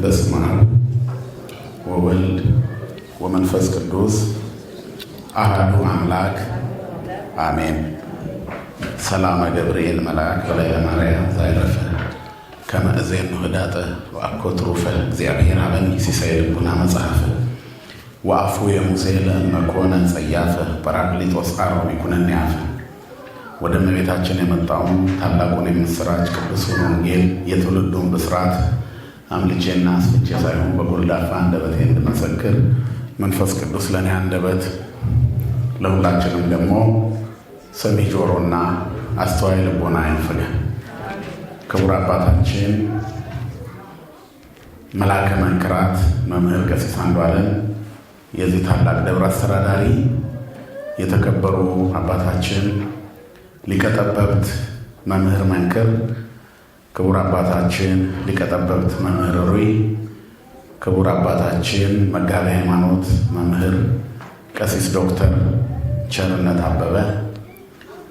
በስመ አብ ወወልድ ወመንፈስ ቅዱስ አሐዱ አምላክ አሜን። ሰላመ ገብርኤል መልአክ በላዕለ ማርያም ዘዐረፈ ከመ እዜኑ ህዳጠ ወአኮ ትሩፈ እግዚአብሔር አበኒ ሲሳይ ልቡና መጽሐፈ ወአፉ የሙሴ ለእመ ኮነ ጸያፈ ጰራቅሊጦስ ዐረዊ ኩነኔ አፈ። ወደ እመቤታችን የመጣውን ታላቁን የምሥራች ቅዱሱን ወንጌል የትውልዱን ብስራት አምልጬና አስፍቼ ሳይሆን በጎልዳፋ አንደበቴ እንድመሰክር መንፈስ ቅዱስ ለእኔ አንደበት ለሁላችንም ደግሞ ሰሚ ጆሮና አስተዋይ ልቦና አይንፈገን። ክቡር አባታችን መልአከ መንክራት መምህር ቀሲስ አንዱዓለም የዚህ ታላቅ ደብር አስተዳዳሪ፣ የተከበሩ አባታችን ሊቀ ጠበብት መምህር መንክር፣ ክቡር አባታችን ሊቀ ጠበብት መምህር ሩይ፣ ክቡር አባታችን መጋቤ ሃይማኖት መምህር ቀሲስ ዶክተር ቸርነት አበበ፣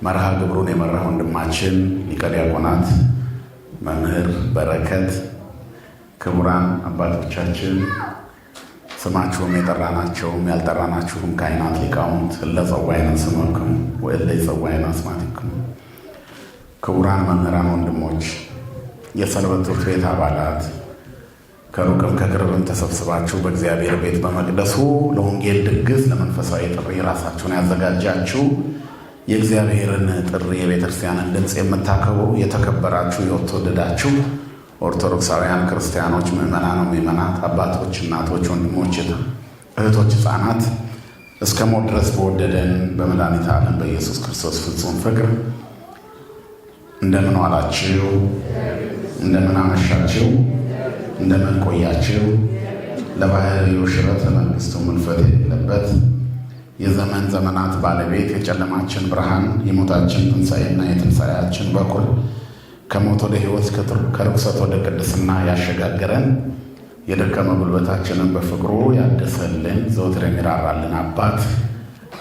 መርሃ ግብሩን የመራ ወንድማችን ሊቀ ዲያቆናት መምህር በረከት፣ ክቡራን አባቶቻችን ስማችሁም የጠራናቸውም ያልጠራናችሁም ካህናት ሊቃውንት እለ ጸዋዕነ ስምክሙ ወእለ ይጸዋዕነ አስማቲክሙ፣ ክቡራን መምህራን ወንድሞች፣ የሰንበት ትምህርት ቤት አባላት፣ ከሩቅም ከቅርብም ተሰብስባችሁ በእግዚአብሔር ቤት በመቅደሱ ለወንጌል ድግስ ለመንፈሳዊ ጥሪ ራሳችሁን ያዘጋጃችሁ የእግዚአብሔርን ጥሪ የቤተክርስቲያንን ድምፅ የምታከብሩ የተከበራችሁ የተወደዳችሁ ኦርቶዶክሳውያን ክርስቲያኖች፣ ምዕመናን፣ ምዕመናት፣ አባቶች፣ እናቶች፣ ወንድሞች፣ እህቶች፣ ሕፃናት እስከ ሞት ድረስ በወደደን በመድኃኒተ ዓለም በኢየሱስ ክርስቶስ ፍጹም ፍቅር እንደምን ዋላችሁ? እንደምን አመሻችሁ? እንደምን ቆያችሁ? ለባህርዩ ሽረት ለመንግሥቱ ምልፈት የሌለበት የዘመን ዘመናት ባለቤት የጨለማችን ብርሃን የሞታችን ትንሣኤና የትንሣኤያችን በኩር ከሞት ወደ ሕይወት ከርኩሰት ወደ ቅድስና ያሸጋገረን የደከመ ጉልበታችንን በፍቅሩ ያደሰልን ዘወትር የሚራራልን አባት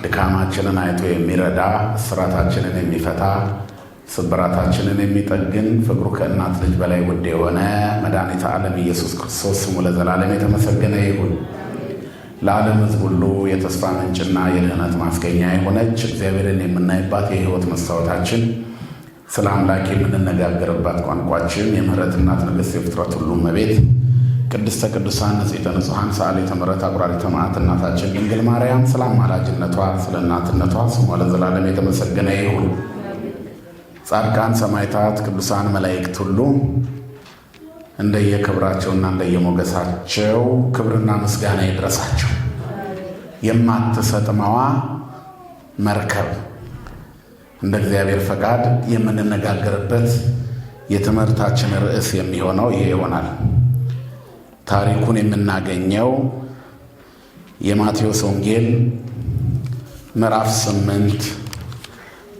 ድካማችንን አይቶ የሚረዳ እስራታችንን የሚፈታ ስብራታችንን የሚጠግን ፍቅሩ ከእናት ልጅ በላይ ውድ የሆነ መድኃኒተ ዓለም ኢየሱስ ክርስቶስ ስሙ ለዘላለም የተመሰገነ ይሁን። ለዓለም ሕዝብ ሁሉ የተስፋ ምንጭና የድኅነት ማስገኛ የሆነች እግዚአብሔርን የምናይባት የሕይወት መስታወታችን ስለ አምላክ የምንነጋገርባት ቋንቋችን የምህረት እናት ንግሥት የፍጥረት ሁሉ እመቤት ቅድስተ ቅዱሳን ንጽሕተ ንጹሐን ሰአሊተ ምሕረት አቁራሪተ መዓት እናታችን ድንግል ማርያም ስለ አማላጅነቷ ስለ እናትነቷ ስሟ ለዘላለም የተመሰገነ ይሁን። ጻድቃን፣ ሰማዕታት፣ ቅዱሳን መላእክት ሁሉ እንደየክብራቸውና እንደየሞገሳቸው ክብርና ምስጋና ይድረሳቸው። የማትሰጥመዋ መርከብ እንደ እግዚአብሔር ፈቃድ የምንነጋገርበት የትምህርታችን ርዕስ የሚሆነው ይሄ ይሆናል። ታሪኩን የምናገኘው የማቴዎስ ወንጌል ምዕራፍ 8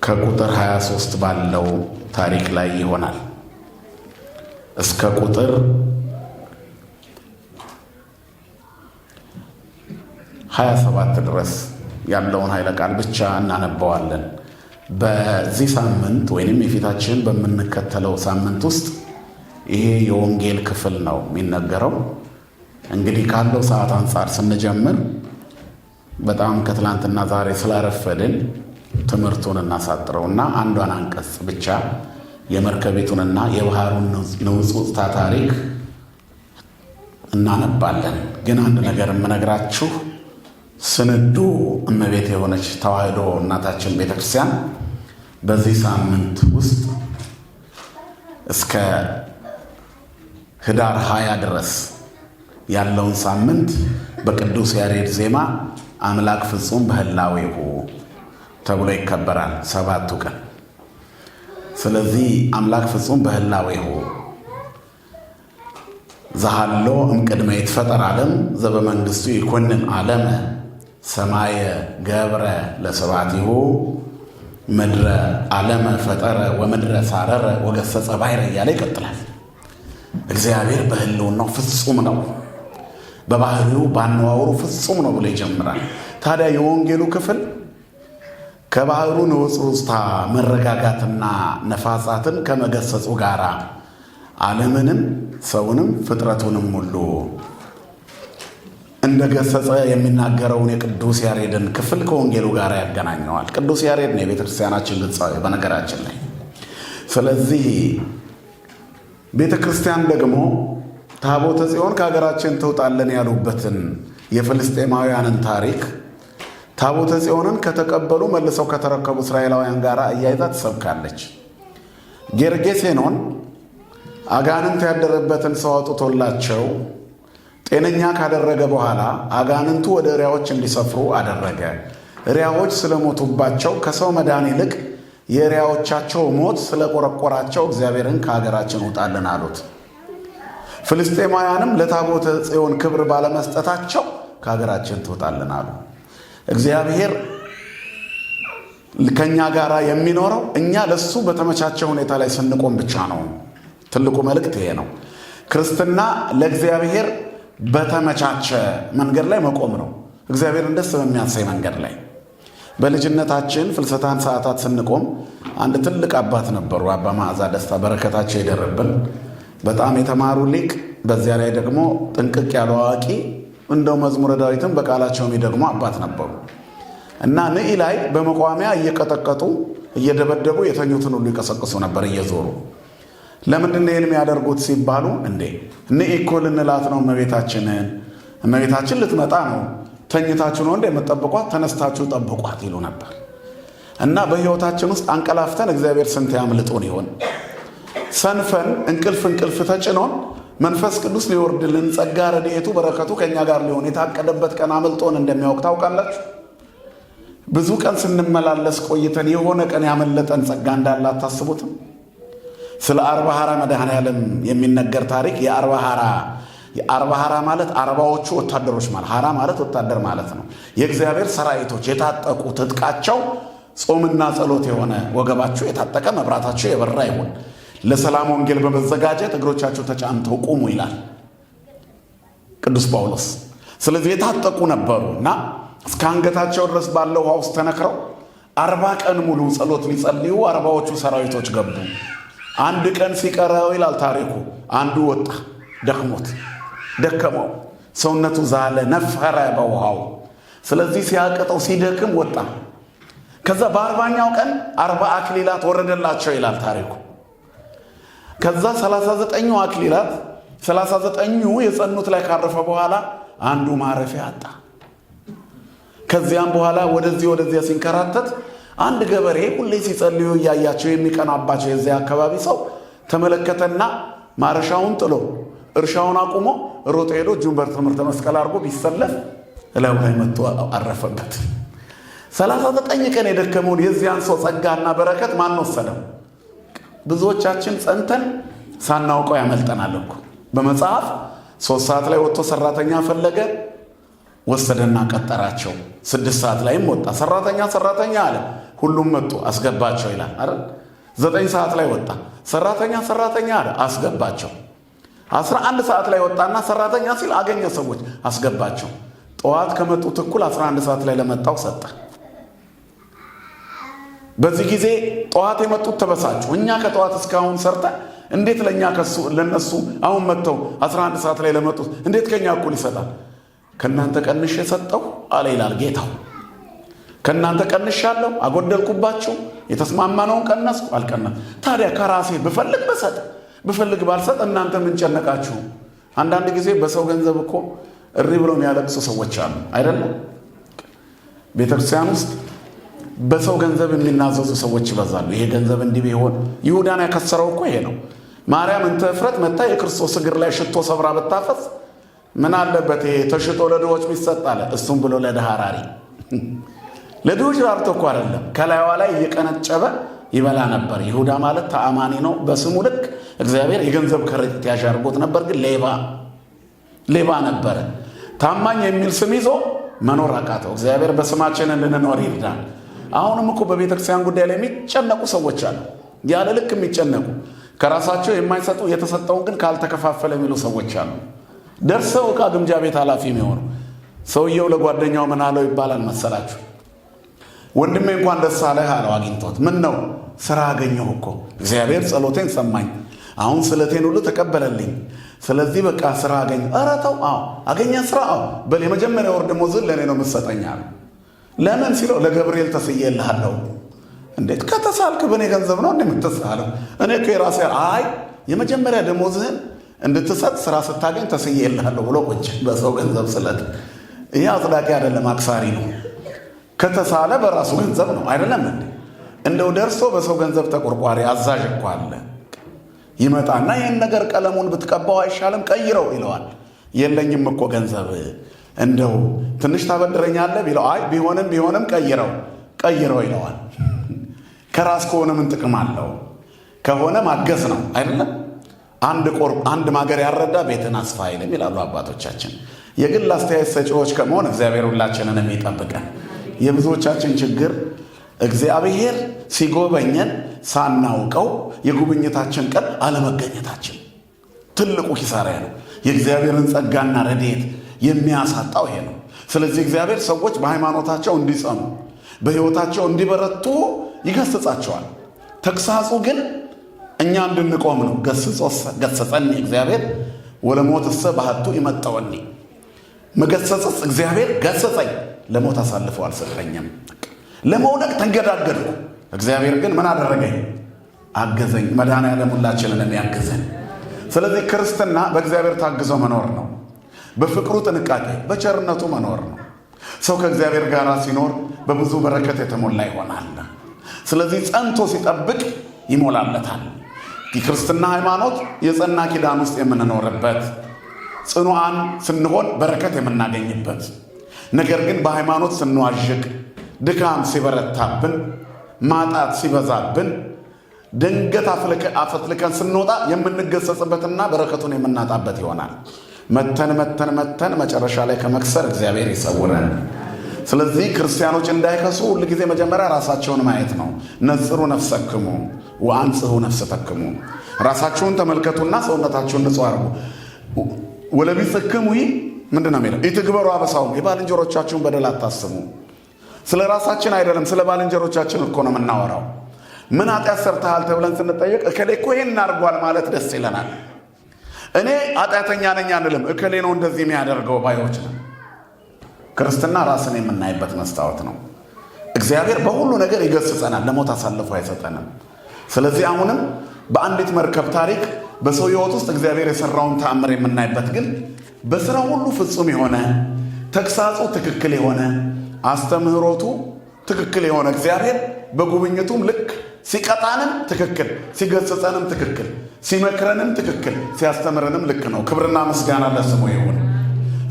ከቁጥር 23 ባለው ታሪክ ላይ ይሆናል። እስከ ቁጥር 27 ድረስ ያለውን ኃይለ ቃል ብቻ እናነባዋለን። በዚህ ሳምንት ወይንም የፊታችን በምንከተለው ሳምንት ውስጥ ይሄ የወንጌል ክፍል ነው የሚነገረው። እንግዲህ ካለው ሰዓት አንጻር ስንጀምር በጣም ከትላንትና ዛሬ ስላረፈድን ትምህርቱን እናሳጥረውና አንዷን አንቀጽ ብቻ የመርከቢቱንና የባህሩን ንውጽውጽታ ታሪክ እናነባለን። ግን አንድ ነገር የምነግራችሁ ስንዱ እመቤት የሆነች ተዋሕዶ እናታችን ቤተክርስቲያን በዚህ ሳምንት ውስጥ እስከ ህዳር 20 ድረስ ያለውን ሳምንት በቅዱስ ያሬድ ዜማ አምላክ ፍጹም በህላዌሁ ተብሎ ይከበራል 7ቱ ቀን። ስለዚህ አምላክ ፍጹም በህላዌሁ ዘሃሎ እምቅድመ ይትፈጠር ዓለም ዘበመንግሥቱ ይኮንን ዓለመ ሰማየ ገብረ ለስብሐቲሁ ምድረ ዓለመ ፈጠረ ወምድረ ሳረረ ወገሰጸ ባሕረ እያለ ይቀጥላል። እግዚአብሔር በሕልውናው ፍጹም ነው፣ በባህሪው ባነዋወሩ ፍጹም ነው ብሎ ይጀምራል። ታዲያ የወንጌሉ ክፍል ከባህሩ ንውጽውጽታ መረጋጋትና ነፋሳትን ከመገሰጹ ጋር ዓለምንም ሰውንም ፍጥረቱንም ሁሉ እንደገሰጸ የሚናገረውን የቅዱስ ያሬድን ክፍል ከወንጌሉ ጋር ያገናኘዋል። ቅዱስ ያሬድ ነው የቤተ ክርስቲያናችን ግጻዊ በነገራችን ላይ። ስለዚህ ቤተ ክርስቲያን ደግሞ ታቦተ ጽዮን ከሀገራችን ትውጣለን ያሉበትን የፍልስጤማውያንን ታሪክ ታቦተ ጽዮንን ከተቀበሉ መልሰው ከተረከቡ እስራኤላውያን ጋር አያይዛ ትሰብካለች። ጌርጌሴኖን አጋንንት ያደረበትን ሰው አውጥቶላቸው ጤነኛ ካደረገ በኋላ አጋንንቱ ወደ እሪያዎች እንዲሰፍሩ አደረገ። እሪያዎች ስለሞቱባቸው ከሰው መዳን ይልቅ የእሪያዎቻቸው ሞት ስለቆረቆራቸው እግዚአብሔርን ከሀገራችን ውጣልን አሉት። ፍልስጤማውያንም ለታቦተ ጽዮን ክብር ባለመስጠታቸው ከሀገራችን ትውጣልን አሉ። እግዚአብሔር ከእኛ ጋር የሚኖረው እኛ ለሱ በተመቻቸ ሁኔታ ላይ ስንቆም ብቻ ነው። ትልቁ መልእክት ይሄ ነው። ክርስትና ለእግዚአብሔር በተመቻቸ መንገድ ላይ መቆም ነው። እግዚአብሔርን ደስ በሚያሰኝ መንገድ ላይ። በልጅነታችን ፍልሰታን ሰዓታት ስንቆም አንድ ትልቅ አባት ነበሩ፣ አባ መዓዛ ደስታ፣ በረከታቸው ይደርብን። በጣም የተማሩ ሊቅ፣ በዚያ ላይ ደግሞ ጥንቅቅ ያሉ አዋቂ፣ እንደው መዝሙረ ዳዊትን በቃላቸው የሚደግሙ አባት ነበሩ እና ንኢ ላይ በመቋሚያ እየቀጠቀጡ እየደበደቡ የተኙትን ሁሉ ይቀሰቅሱ ነበር እየዞሩ። ለምንድን ነው ይህን የሚያደርጉት ሲባሉ፣ እንዴ ንኢ እኮ ልንላት ነው እመቤታችንን፣ እመቤታችን ልትመጣ ነው፣ ተኝታችሁ ነው እንደ የምትጠብቋት፣ ተነስታችሁ ጠብቋት ይሉ ነበር። እና በሕይወታችን ውስጥ አንቀላፍተን እግዚአብሔር ስንት ያምልጦን ይሆን? ሰንፈን እንቅልፍ ተጭኖን መንፈስ ቅዱስ ሊወርድልን ጸጋ ረድኤቱ በረከቱ ከእኛ ጋር ሊሆን የታቀደበት ቀን አመልጦን እንደሚያውቅ ታውቃላችሁ። ብዙ ቀን ስንመላለስ ቆይተን የሆነ ቀን ያመለጠን ጸጋ እንዳለ አታስቡትም? ስለ አርባ ሐራ መድኃኔዓለም የሚነገር ታሪክ የአርባ ሐራ ማለት አርባዎቹ ወታደሮች ማለት ሐራ ማለት ወታደር ማለት ነው። የእግዚአብሔር ሰራዊቶች የታጠቁ ትጥቃቸው ጾምና ጸሎት የሆነ ወገባቸው የታጠቀ መብራታቸው የበራ ይሁን ለሰላም ወንጌል በመዘጋጀት እግሮቻቸው ተጫምተው ቁሙ ይላል ቅዱስ ጳውሎስ። ስለዚህ የታጠቁ ነበሩ እና እስከ አንገታቸው ድረስ ባለው ውሃ ውስጥ ተነክረው 40 ቀን ሙሉ ጸሎት ሊጸልዩ 40ዎቹ ሰራዊቶች ገቡ። አንድ ቀን ሲቀረው ይላል ታሪኩ፣ አንዱ ወጣ፣ ደከመው፣ ሰውነቱ ዛለ፣ ነፈረ በውሃው። ስለዚህ ሲያቅጠው ሲደክም ወጣ። ከዛ በ40ኛው ቀን 40 አክሊላት ወረደላቸው ይላል ታሪኩ። ከዛ 39ኙ አክሊላት 39ኙ የጸኑት ላይ ካረፈ በኋላ አንዱ ማረፊያ አጣ። ከዚያም በኋላ ወደዚያ ሲንከራተት አንድ ገበሬ ሁሌ ሲጸልዩ እያያቸው የሚቀናባቸው የዚያ አካባቢ ሰው ተመለከተና ማረሻውን ጥሎ እርሻውን አቁሞ ሮጦ ሄዶ እጁን በትምህርተ መስቀል አድርጎ ቢሰለፍ እላዩ ላይ መጥቶ አረፈበት። 39 ቀን የደከመውን የዚያን ሰው ጸጋና በረከት ማን ወሰደው? ብዙዎቻችን ጸንተን ሳናውቀው ያመልጠናል እኮ። በመጽሐፍ 3 ሰዓት ላይ ወጥቶ ሰራተኛ ፈለገ፣ ወሰደና ቀጠራቸው። 6 ሰዓት ላይም ወጣ፣ ሰራተኛ አለ። ሁሉም መጡ፣ አስገባቸው ይላል አይደል? 9 ሰዓት ላይ ወጣ፣ ሰራተኛ አለ፣ አስገባቸው። 11 ሰዓት ላይ ወጣና ሰራተኛ ሲል አገኘ ሰዎች፣ አስገባቸው። ጠዋት ከመጡት እኩል 11 ሰዓት ላይ ለመጣው ሰጠ። በዚህ ጊዜ ጠዋት የመጡት ተበሳጩ። እኛ ከጠዋት እስካሁን ሰርተን እንዴት ለነሱ አሁን መጥተው 11 ሰዓት ላይ ለመጡት እንዴት ከኛ እኩል ይሰጣል? ከናንተ ቀንሽ የሰጠው አለ ይላል ጌታው። ከናንተ ቀንሻለሁ፣ አጎደልኩባችሁ፣ የተስማማነውን ቀነስኩ አልቀነስ። ታዲያ ከራሴ ብፈልግ በሰጥ ብፈልግ ባልሰጥ እናንተ ምን ጨነቃችሁ? አንዳንድ ጊዜ በሰው ገንዘብ እኮ እሪ ብለው የሚያለቅሱ ሰዎች አሉ አይደለም? ቤተክርስቲያን ውስጥ በሰው ገንዘብ የሚናዘዙ ሰዎች ይበዛሉ። ይሄ ገንዘብ እንዲህ ቢሆን ይሁዳን ያከሰረው እኮ ይሄ ነው። ማርያም እንተ እፍረት መታ የክርስቶስ እግር ላይ ሽቶ ሰብራ ብታፈስ ምን አለበት? ይሄ ተሽጦ ለድሆች ቢሰጥ አለ። እሱም ብሎ ለድሃ ራሪ ለድሆች ራርቶ እኮ አይደለም፣ ከላይዋ ላይ እየቀነጨበ ይበላ ነበር። ይሁዳ ማለት ተአማኒ ነው። በስሙ ልክ እግዚአብሔር የገንዘብ ከረጢት ያሻርጎት ነበር፣ ግን ሌባ ሌባ ነበረ። ታማኝ የሚል ስም ይዞ መኖር አቃተው። እግዚአብሔር በስማችን እንድንኖር ይርዳል። አሁንም እኮ በቤተክርስቲያን ጉዳይ ላይ የሚጨነቁ ሰዎች አሉ። ያለ ልክ የሚጨነቁ ከራሳቸው የማይሰጡ የተሰጠውን ግን ካልተከፋፈለ የሚሉ ሰዎች አሉ። ደርሰው ዕቃ ግምጃ ቤት ኃላፊ የሚሆኑ ሰውየው ለጓደኛው ምን አለው ይባላል መሰላችሁ? ወንድሜ እንኳን ደስ አለህ አለው አግኝቶት። ምን ነው? ስራ አገኘሁ እኮ እግዚአብሔር ጸሎቴን ሰማኝ፣ አሁን ስለቴን ሁሉ ተቀበለልኝ። ስለዚህ በቃ ስራ አገኘ። ኧረ ተው! አዎ አገኘ ስራ? አዎ በል የመጀመሪያ ወር ደሞዝህን ለእኔ ነው የምትሰጠኝ አለ። ለምን ሲለው ለገብርኤል ተስዬልሃለሁ። እንዴት ከተሳልክ በእኔ ገንዘብ ነው እንደምትሳለው? እኔ እኮ የራሴ አይ የመጀመሪያ ደሞዝህን እንድትሰጥ ስራ ስታገኝ ተስዬልሃለሁ ብሎ ቁጭ በሰው ገንዘብ ስለት። ይህ አጽዳቂ አይደለም፣ አክሳሪ ነው። ከተሳለ በራሱ ገንዘብ ነው አይደለም እንዴ? እንደው ደርሶ በሰው ገንዘብ ተቆርቋሪ አዛዥ እኮ አለ። ይመጣና ይህን ነገር ቀለሙን ብትቀባው አይሻልም? ቀይረው ይለዋል። የለኝም እኮ ገንዘብ፣ እንደው ትንሽ ታበድረኛለህ ቢለው አይ ቢሆንም ቀይረው ይለዋል። ከራስ ከሆነ ምን ጥቅም አለው? ከሆነ ማገዝ ነው አይደለም? አንድ ማገር ያረዳ ቤትን አስፋ አይልም ይላሉ አባቶቻችን። የግል አስተያየት ሰጪዎች ከመሆን እግዚአብሔር ሁላችንን የሚጠብቀን። የብዙዎቻችን ችግር እግዚአብሔር ሲጎበኘን ሳናውቀው የጉብኝታችን ቀን አለመገኘታችን ትልቁ ኪሳራ ነው። የእግዚአብሔርን ጸጋና ረድኤት የሚያሳጣው ይሄ ነው። ስለዚህ እግዚአብሔር ሰዎች በሃይማኖታቸው እንዲጸኑ፣ በሕይወታቸው እንዲበረቱ ይገስጻቸዋል። ተግሳጹ ግን እኛ እንድንቆም ነው። ገሰጸኒ እግዚአብሔር ወለሞትሰ ባህቱ ይመጠወኒ። መገሰጽስ እግዚአብሔር ገሰጸኝ፣ ለሞት አሳልፎ አልሰጠኝም። ለመውደቅ ተንገዳገድኩ፣ እግዚአብሔር ግን ምን አደረገኝ? አገዘኝ። መድኃኔዓለም ሁላችንን የሚያግዘን። ስለዚህ ክርስትና በእግዚአብሔር ታግዞ መኖር ነው። በፍቅሩ ጥንቃቄ፣ በቸርነቱ መኖር ነው። ሰው ከእግዚአብሔር ጋር ሲኖር በብዙ በረከት የተሞላ ይሆናል። ስለዚህ ጸንቶ ሲጠብቅ ይሞላለታል። የክርስትና ሃይማኖት የጸና ኪዳን ውስጥ የምንኖርበት፣ ጽኑዓን ስንሆን በረከት የምናገኝበት፣ ነገር ግን በሃይማኖት ስንዋዥቅ፣ ድካም ሲበረታብን፣ ማጣት ሲበዛብን፣ ድንገት አፈትልከን ስንወጣ የምንገሰጽበትና በረከቱን የምናጣበት ይሆናል። መተን መጨረሻ ላይ ከመክሰር እግዚአብሔር ይሰውረን። ስለዚህ ክርስቲያኖች እንዳይከሱ ሁል ጊዜ መጀመሪያ ራሳቸውን ማየት ነው። ነጽሩ ነፍሰክሙ ወአንጽሑ ነፍሰተክሙ። ራሳችሁን ተመልከቱና ሰውነታችሁን ንጹሕ አድርጉ። ወለቢጽክሙ ምንድን ነው የሚለው? ኢትግበሩ አበሳሁም፣ የባልንጀሮቻችሁን በደል አታስቡ። ስለ ራሳችን አይደለም ስለ ባልንጀሮቻችን እኮ ነው የምናወራው። ምን ኃጢአት ሰርተሃል ተብለን ስንጠየቅ እከሌ እኮ ይህን አድርጓል ማለት ደስ ይለናል። እኔ ኃጢአተኛ ነኝ አንልም። እከሌ ነው እንደዚህ የሚያደርገው ባዮች ነው። ክርስትና ራስን የምናይበት መስታወት ነው። እግዚአብሔር በሁሉ ነገር ይገስጸናል፣ ለሞት አሳልፎ አይሰጠንም። ስለዚህ አሁንም በአንዲት መርከብ ታሪክ በሰው ሕይወት ውስጥ እግዚአብሔር የሰራውን ተአምር የምናይበት ግን በስራ ሁሉ ፍጹም የሆነ ተግሳጹ ትክክል የሆነ አስተምህሮቱ ትክክል የሆነ እግዚአብሔር በጉብኝቱም ልክ ሲቀጣንም ትክክል፣ ሲገስጸንም ትክክል፣ ሲመክረንም ትክክል፣ ሲያስተምረንም ልክ ነው። ክብርና ምስጋና ለስሙ ይሁን።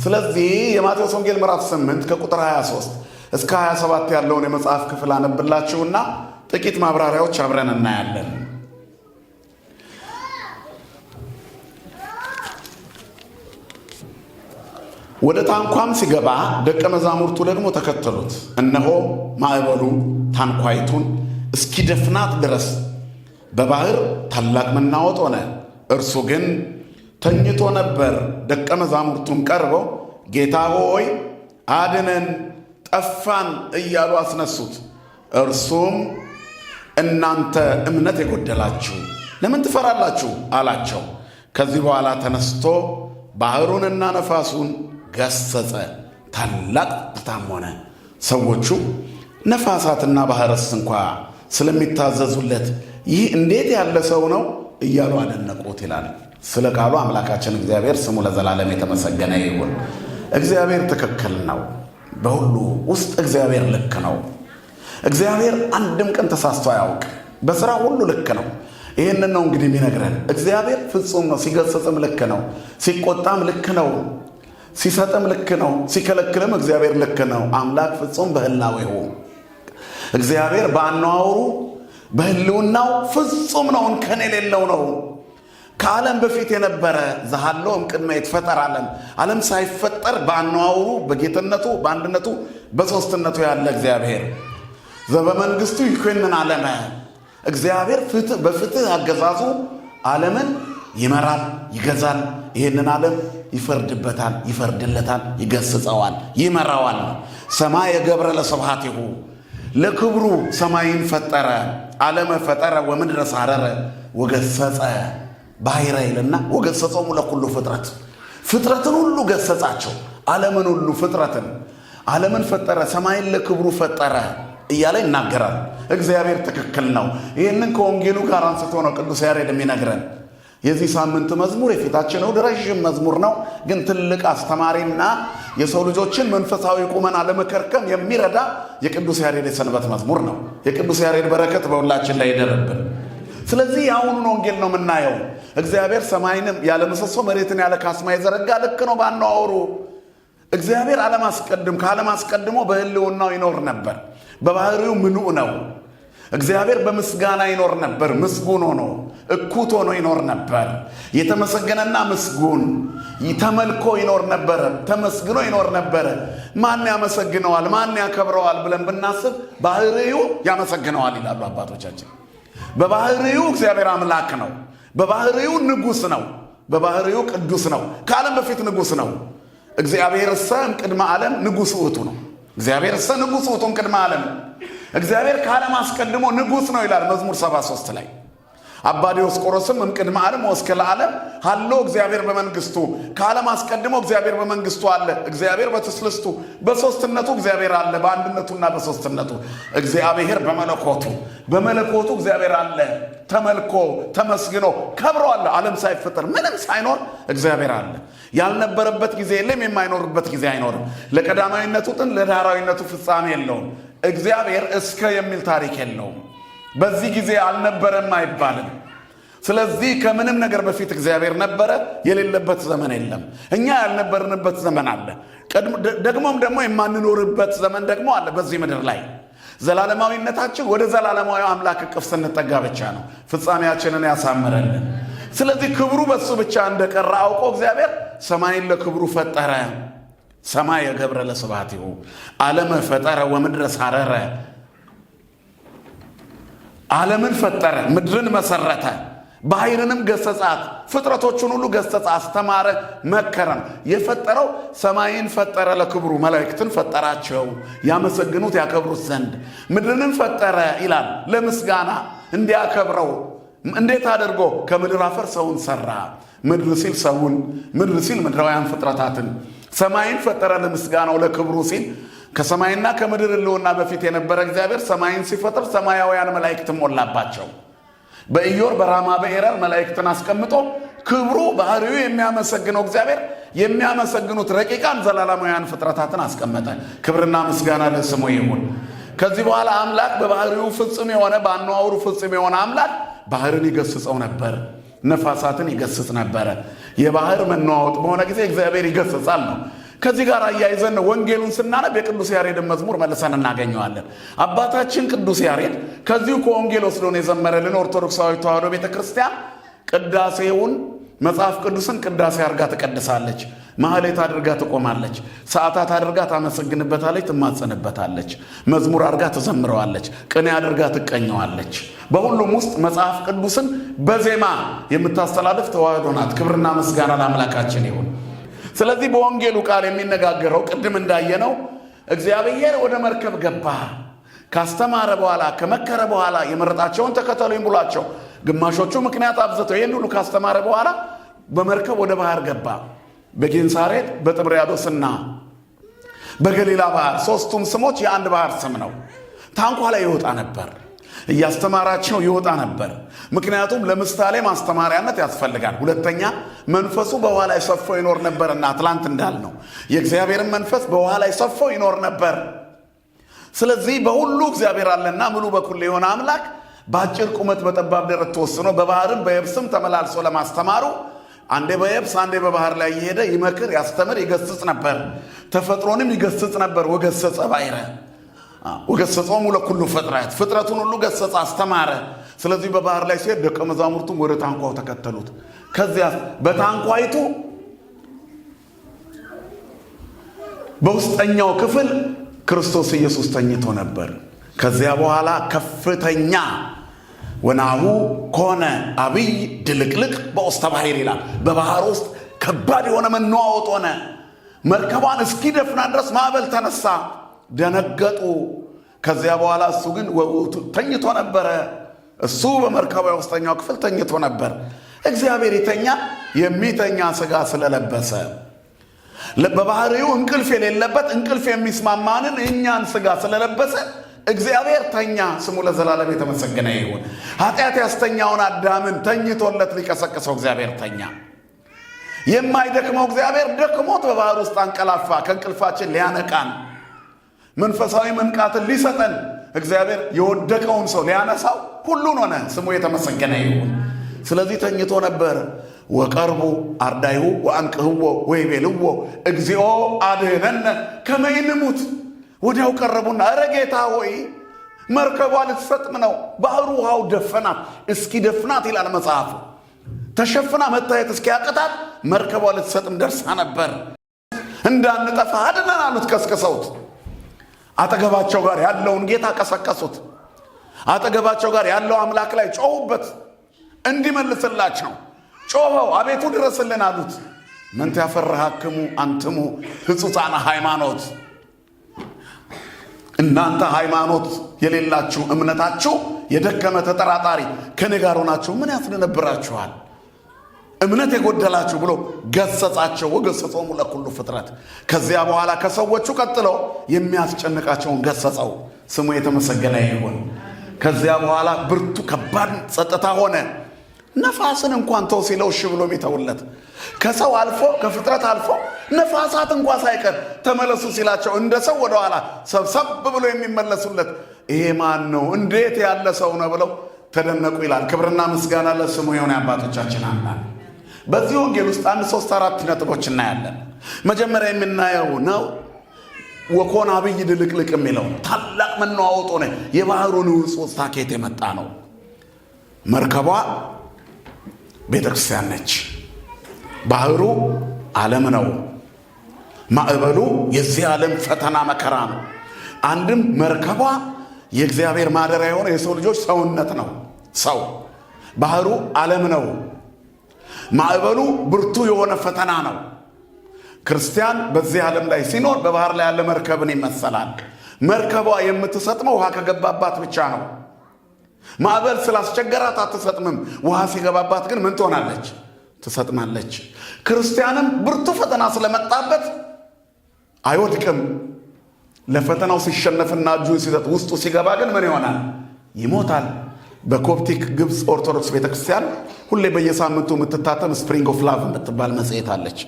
ስለዚህ የማቴዎስ ወንጌል ምዕራፍ 8 ከቁጥር 23 እስከ 27 ያለውን የመጽሐፍ ክፍል አነብላችሁና ጥቂት ማብራሪያዎች አብረን እናያለን። ወደ ታንኳም ሲገባ ደቀ መዛሙርቱ ደግሞ ተከተሉት። እነሆ ማዕበሉ ታንኳይቱን እስኪደፍናት ድረስ በባህር ታላቅ መናወጥ ሆነ። እርሱ ግን ተኝቶ ነበር። ደቀ መዛሙርቱም ቀርበው ጌታ ሆይ አድነን፣ ጠፋን እያሉ አስነሱት። እርሱም እናንተ እምነት የጎደላችሁ ለምን ትፈራላችሁ አላቸው። ከዚህ በኋላ ተነስቶ ባህሩንና ነፋሱን ገሰጸ፣ ታላቅ ጸጥታም ሆነ። ሰዎቹ ነፋሳትና ባህርስ እንኳ ስለሚታዘዙለት ይህ እንዴት ያለ ሰው ነው እያሉ አደነቁት ይላል። ስለ ቃሉ አምላካችን እግዚአብሔር ስሙ ለዘላለም የተመሰገነ ይሁን። እግዚአብሔር ትክክል ነው። በሁሉ ውስጥ እግዚአብሔር ልክ ነው። እግዚአብሔር አንድም ቀን ተሳስቶ አያውቅ። በሥራ ሁሉ ልክ ነው። ይህንን ነው እንግዲህ የሚነግረን። እግዚአብሔር ፍጹም ነው። ሲገሰጽም ልክ ነው፣ ሲቆጣም ልክ ነው፣ ሲሰጥም ልክ ነው፣ ሲከለክልም እግዚአብሔር ልክ ነው። አምላክ ፍጹም በህላዌሁ፣ እግዚአብሔር በአነዋወሩ በህልውናው ፍጹም ነው፣ እንከን የሌለው ነው። ከዓለም በፊት የነበረ ዘሃሎም ቅድመ ይትፈጠር ዓለም ሳይፈጠር በአነዋወሩ በጌትነቱ በአንድነቱ በሶስትነቱ ያለ እግዚአብሔር ዘበመንግስቱ ይኮንን ዓለመ እግዚአብሔር በፍትህ አገዛዙ ዓለምን ይመራል ይገዛል። ይሄንን ዓለም ይፈርድበታል ይፈርድለታል ይገስጸዋል ይመራዋል። ሰማይ ገብረ ለስብሐቲሁ ለክብሩ ሰማይን ፈጠረ ዓለመ ፈጠረ ወምድረ ሳረረ ወገሰጸ ባሕረ ይልና ወገሰጾሙ ለኩሉ ፍጥረትን ሁሉ ገሰጻቸው። ዓለምን ሁሉ ዓለምን ፈጠረ ሰማይን ለክብሩ ፈጠረ እያለ ይናገራል። እግዚአብሔር ትክክል ነው። ይህንን ከወንጌሉ ጋር አንስቶ ነው ቅዱስ ያሬድ የሚነግረን። የዚህ ሳምንት መዝሙር የፊታችን እሑድ ረዥም መዝሙር ነው፣ ግን ትልቅ አስተማሪና የሰው ልጆችን መንፈሳዊ ቁመና ለመከርከም የሚረዳ የቅዱስ ያሬድ የሰንበት መዝሙር ነው። የቅዱስ ያሬድ በረከት በሁላችን ላይ ይደርብን። ስለዚህ የአሁኑን ወንጌል ነው የምናየው። እግዚአብሔር ሰማይንም ያለ ምሰሶ መሬትን ያለ ካስማ የዘረጋ ልክ ነው ባነዋወሩ። እግዚአብሔር ከዓለም አስቀድሞ በሕልውናው ይኖር ነበር። በባህሪው ምሉእ ነው። እግዚአብሔር በምስጋና ይኖር ነበር። ምስጉን ሆኖ እኩት ሆኖ ይኖር ነበር። የተመሰገነና ምስጉን ተመልኮ ይኖር ነበር። ተመስግኖ ይኖር ነበር። ማን ያመሰግነዋል? ማን ያከብረዋል ብለን ብናስብ ባህሪው ያመሰግነዋል ይላሉ አባቶቻችን። በባህሪው እግዚአብሔር አምላክ ነው። በባህሪው ንጉሥ ነው። በባህሪው ቅዱስ ነው። ከዓለም በፊት ንጉሥ ነው። እግዚአብሔር ሰም ቅድመ ዓለም ንጉሥ ውእቱ ነው። እግዚአብሔር ሰ ንጉሥ ውእቱም ቅድመ ዓለም እግዚአብሔር ከዓለም አስቀድሞ ንጉሥ ነው ይላል መዝሙር 73 ላይ። አባ ዲዮስቆሮስም እምቅድመ ዓለም ወእስከ ለዓለም ሀሎ እግዚአብሔር በመንግስቱ ከዓለም አስቀድሞ እግዚአብሔር በመንግስቱ አለ። እግዚአብሔር በትስልስቱ በሶስትነቱ እግዚአብሔር አለ። በአንድነቱና በሶስትነቱ እግዚአብሔር በመለኮቱ እግዚአብሔር አለ። ተመልኮ ተመስግኖ ከብሮ አለ። ዓለም ሳይፈጠር ምንም ሳይኖር እግዚአብሔር አለ። ያልነበረበት ጊዜ የለም፣ የማይኖርበት ጊዜ አይኖርም። ለቀዳማዊነቱ ጥን ለዳህራዊነቱ ፍጻሜ የለውም። እግዚአብሔር እስከ የሚል ታሪክ የለውም። በዚህ ጊዜ አልነበረም አይባልም። ስለዚህ ከምንም ነገር በፊት እግዚአብሔር ነበረ። የሌለበት ዘመን የለም። እኛ ያልነበርንበት ዘመን አለ። ደግሞም የማንኖርበት ዘመን ደግሞ አለ። በዚህ ምድር ላይ ዘላለማዊነታችን ወደ ዘላለማዊ አምላክ እቅፍ ስንጠጋ ብቻ ነው ፍጻሜያችንን ያሳምረልን። ስለዚህ ክብሩ በሱ ብቻ እንደቀረ አውቆ እግዚአብሔር ሰማይን ለክብሩ ፈጠረ። ሰማይ ገብረ ለስብሐቲሁ ዓለመ ፈጠረ ወምድረ ሳረረ ዓለምን ፈጠረ፣ ምድርን መሰረተ፣ ባሕርንም ገሰጻት፣ ፍጥረቶቹን ሁሉ ገሰጸ፣ አስተማረ፣ መከረም። የፈጠረው ሰማይን ፈጠረ ለክብሩ መላእክትን ፈጠራቸው ያመሰግኑት ያከብሩት ዘንድ። ምድርንም ፈጠረ ይላል ለምስጋና እንዲያከብረው። እንዴት አድርጎ? ከምድር አፈር ሰውን ሰራ። ምድር ሲል ሰውን፣ ምድር ሲል ምድራውያን ፍጥረታትን። ሰማይን ፈጠረ ለምስጋናው ለክብሩ ሲል ከሰማይና ከምድር ሕልውና በፊት የነበረ እግዚአብሔር ሰማይን ሲፈጥር ሰማያውያን መላእክትን ሞላባቸው። በኢዮር በራማ በኤረር መላእክትን አስቀምጦ ክብሩ ባህሪው የሚያመሰግነው እግዚአብሔር የሚያመሰግኑት ረቂቃን ዘላለማውያን ፍጥረታትን አስቀመጠ። ክብርና ምስጋና ለስሙ ይሁን። ከዚህ በኋላ አምላክ በባህሪው ፍጹም የሆነ በአነዋወሩ ፍጹም የሆነ አምላክ ባህርን ይገስጸው ነበር፣ ነፋሳትን ይገስጽ ነበረ። የባህር መነዋወጥ በሆነ ጊዜ እግዚአብሔር ይገስጻል ነው። ከዚህ ጋር አያይዘን ወንጌሉን ስናነብ የቅዱስ ያሬድን መዝሙር መልሰን እናገኘዋለን። አባታችን ቅዱስ ያሬድ ከዚሁ ከወንጌል ወስዶን የዘመረልን ኦርቶዶክሳዊ ተዋሕዶ ቤተክርስቲያን ቅዳሴውን መጽሐፍ ቅዱስን ቅዳሴ አድርጋ ትቀድሳለች፣ ማህሌት አድርጋ ትቆማለች፣ ሰዓታት አድርጋ ታመሰግንበታለች፣ ትማጸንበታለች፣ መዝሙር አድርጋ ትዘምረዋለች፣ ቅኔ አድርጋ ትቀኘዋለች። በሁሉም ውስጥ መጽሐፍ ቅዱስን በዜማ የምታስተላልፍ ተዋሕዶ ናት። ክብርና ምስጋና ለአምላካችን ይሁን። ስለዚህ በወንጌሉ ቃል የሚነጋገረው ቅድም እንዳየነው እግዚአብሔር ወደ መርከብ ገባ። ካስተማረ በኋላ ከመከረ በኋላ የመረጣቸውን ተከተሉኝ ብሏቸው ግማሾቹ ምክንያት አብዝተው ይህን ሁሉ ካስተማረ በኋላ በመርከብ ወደ ባህር ገባ። በጌንሳሬት በጥብርያዶስና በገሊላ ባህር፣ ሦስቱም ስሞች የአንድ ባህር ስም ነው። ታንኳ ላይ ይወጣ ነበር፣ እያስተማራቸው ይወጣ ነበር። ምክንያቱም ለምሳሌ ማስተማሪያነት ያስፈልጋል። ሁለተኛ መንፈሱ በውሃ ላይ ሰፎ ይኖር ነበርና ትላንት እንዳልነው የእግዚአብሔርን መንፈስ በውሃ ላይ ሰፎ ይኖር ነበር። ስለዚህ በሁሉ እግዚአብሔር አለና ሙሉ በኩል የሆነ አምላክ በአጭር ቁመት በጠባብ ደረት ተወስኖ በባህርም በየብስም ተመላልሶ ለማስተማሩ አንዴ በየብስ አንዴ በባህር ላይ እየሄደ ይመክር፣ ያስተምር፣ ይገስጽ ነበር። ተፈጥሮንም ይገስጽ ነበር። ወገሰጸ ባሕረ ወገሰጾሙ ለኩሉ ፍጥረት፣ ፍጥረቱን ሁሉ ገሰጸ፣ አስተማረ። ስለዚህ በባህር ላይ ሲሄድ ደቀ መዛሙርቱም ወደ ታንኳው ተከተሉት። ከዚያ በታንኳይቱ በውስጠኛው ክፍል ክርስቶስ ኢየሱስ ተኝቶ ነበር። ከዚያ በኋላ ከፍተኛ ወናሁ ኮነ አብይ ድልቅልቅ በውስተ ባሕር ይላል። በባህር ውስጥ ከባድ የሆነ መናወጥ ሆነ። መርከቧን እስኪደፍና ድረስ ማዕበል ተነሳ። ደነገጡ። ከዚያ በኋላ እሱ ግን ተኝቶ ነበረ። እሱ በመርከቧ ውስጠኛው ክፍል ተኝቶ ነበር። እግዚአብሔር ይተኛ የሚተኛ ሥጋ ስለለበሰ በባህሪው እንቅልፍ የሌለበት እንቅልፍ የሚስማማንን እኛን ሥጋ ስለለበሰ እግዚአብሔር ተኛ። ስሙ ለዘላለም የተመሰገነ ይሁን። ኃጢአት ያስተኛውን አዳምን ተኝቶለት ሊቀሰቅሰው እግዚአብሔር ተኛ። የማይደክመው እግዚአብሔር ደክሞት በባህር ውስጥ አንቀላፋ። ከእንቅልፋችን ሊያነቃን መንፈሳዊ መንቃትን ሊሰጠን እግዚአብሔር የወደቀውን ሰው ሊያነሳው ሁሉን ሆነ። ስሙ የተመሰገነ ይሁን። ስለዚህ ተኝቶ ነበር። ወቀርቡ አርዳይሁ ወአንቅህዎ ወይቤልዎ እግዚኦ አድኅነነ ከመ ንሙት። ወዲያው ቀረቡና ኧረ ጌታ ሆይ መርከቧ ልትሰጥም ነው። ባህሩ ውሃው ደፈናት። እስኪ ደፍናት ይላል መጽሐፉ። ተሸፍና መታየት እስኪያቅታት መርከቧ ልትሰጥም ደርሳ ነበር። እንዳንጠፋ አድነን አሉት። ቀስቅሰውት አጠገባቸው ጋር ያለውን ጌታ ቀሰቀሱት። አጠገባቸው ጋር ያለው አምላክ ላይ ጮሁበት እንዲመልስላቸው። ጮኸው አቤቱ ድረስልን አሉት። ምንት ያፈርሃክሙ አንትሙ ሕጹፃነ ሃይማኖት፣ እናንተ ሃይማኖት የሌላችሁ እምነታችሁ የደከመ ተጠራጣሪ ከኔ ጋር ሆናችሁ ምን ያስደነብራችኋል? እምነት የጎደላችሁ ብሎ ገሰጻቸው። ወገሰጾሙ ለኩሉ ፍጥረት። ከዚያ በኋላ ከሰዎቹ ቀጥሎ የሚያስጨንቃቸውን ገሰጸው። ስሙ የተመሰገነ ይሁን። ከዚያ በኋላ ብርቱ ከባድ ጸጥታ ሆነ። ነፋስን እንኳን ተው ሲለው እሺ ብሎ የሚተውለት ከሰው አልፎ ከፍጥረት አልፎ ነፋሳት እንኳን ሳይቀር ተመለሱ ሲላቸው እንደ ሰው ወደ ኋላ ሰብሰብ ብሎ የሚመለሱለት ይሄ ማን ነው? እንዴት ያለ ሰው ነው ብለው ተደነቁ ይላል። ክብርና ምስጋና ለስሙ የሆነ አባቶቻችን አምላክ። በዚህ ወንጌል ውስጥ 1 3 4 ነጥቦች እናያለን። መጀመሪያ የምናየው ነው ወኮነ አብይ ድልቅልቅ የሚለው ታላቅ መናወጥ ሆነ። የባህሩ ንውጽ ታኬት የመጣ ነው። መርከቧ ቤተክርስቲያን ነች። ባህሩ ዓለም ነው። ማዕበሉ የዚህ ዓለም ፈተና መከራ ነው። አንድም መርከቧ የእግዚአብሔር ማደሪያ የሆነ የሰው ልጆች ሰውነት ነው። ሰው ባህሩ ዓለም ነው። ማዕበሉ ብርቱ የሆነ ፈተና ነው። ክርስቲያን በዚህ ዓለም ላይ ሲኖር በባህር ላይ ያለ መርከብን ይመሰላል። መርከቧ የምትሰጥመው ውሃ ከገባባት ብቻ ነው። ማዕበል ስላስቸገራት አትሰጥምም። ውሃ ሲገባባት ግን ምን ትሆናለች? ትሰጥማለች። ክርስቲያንም ብርቱ ፈተና ስለመጣበት አይወድቅም። ለፈተናው ሲሸነፍና እጁን ሲሰጥ ውስጡ ሲገባ ግን ምን ይሆናል? ይሞታል። በኮፕቲክ ግብፅ ኦርቶዶክስ ቤተክርስቲያን ሁሌ በየሳምንቱ የምትታተም ስፕሪንግ ኦፍ ላቭ የምትባል መጽሔት አለች።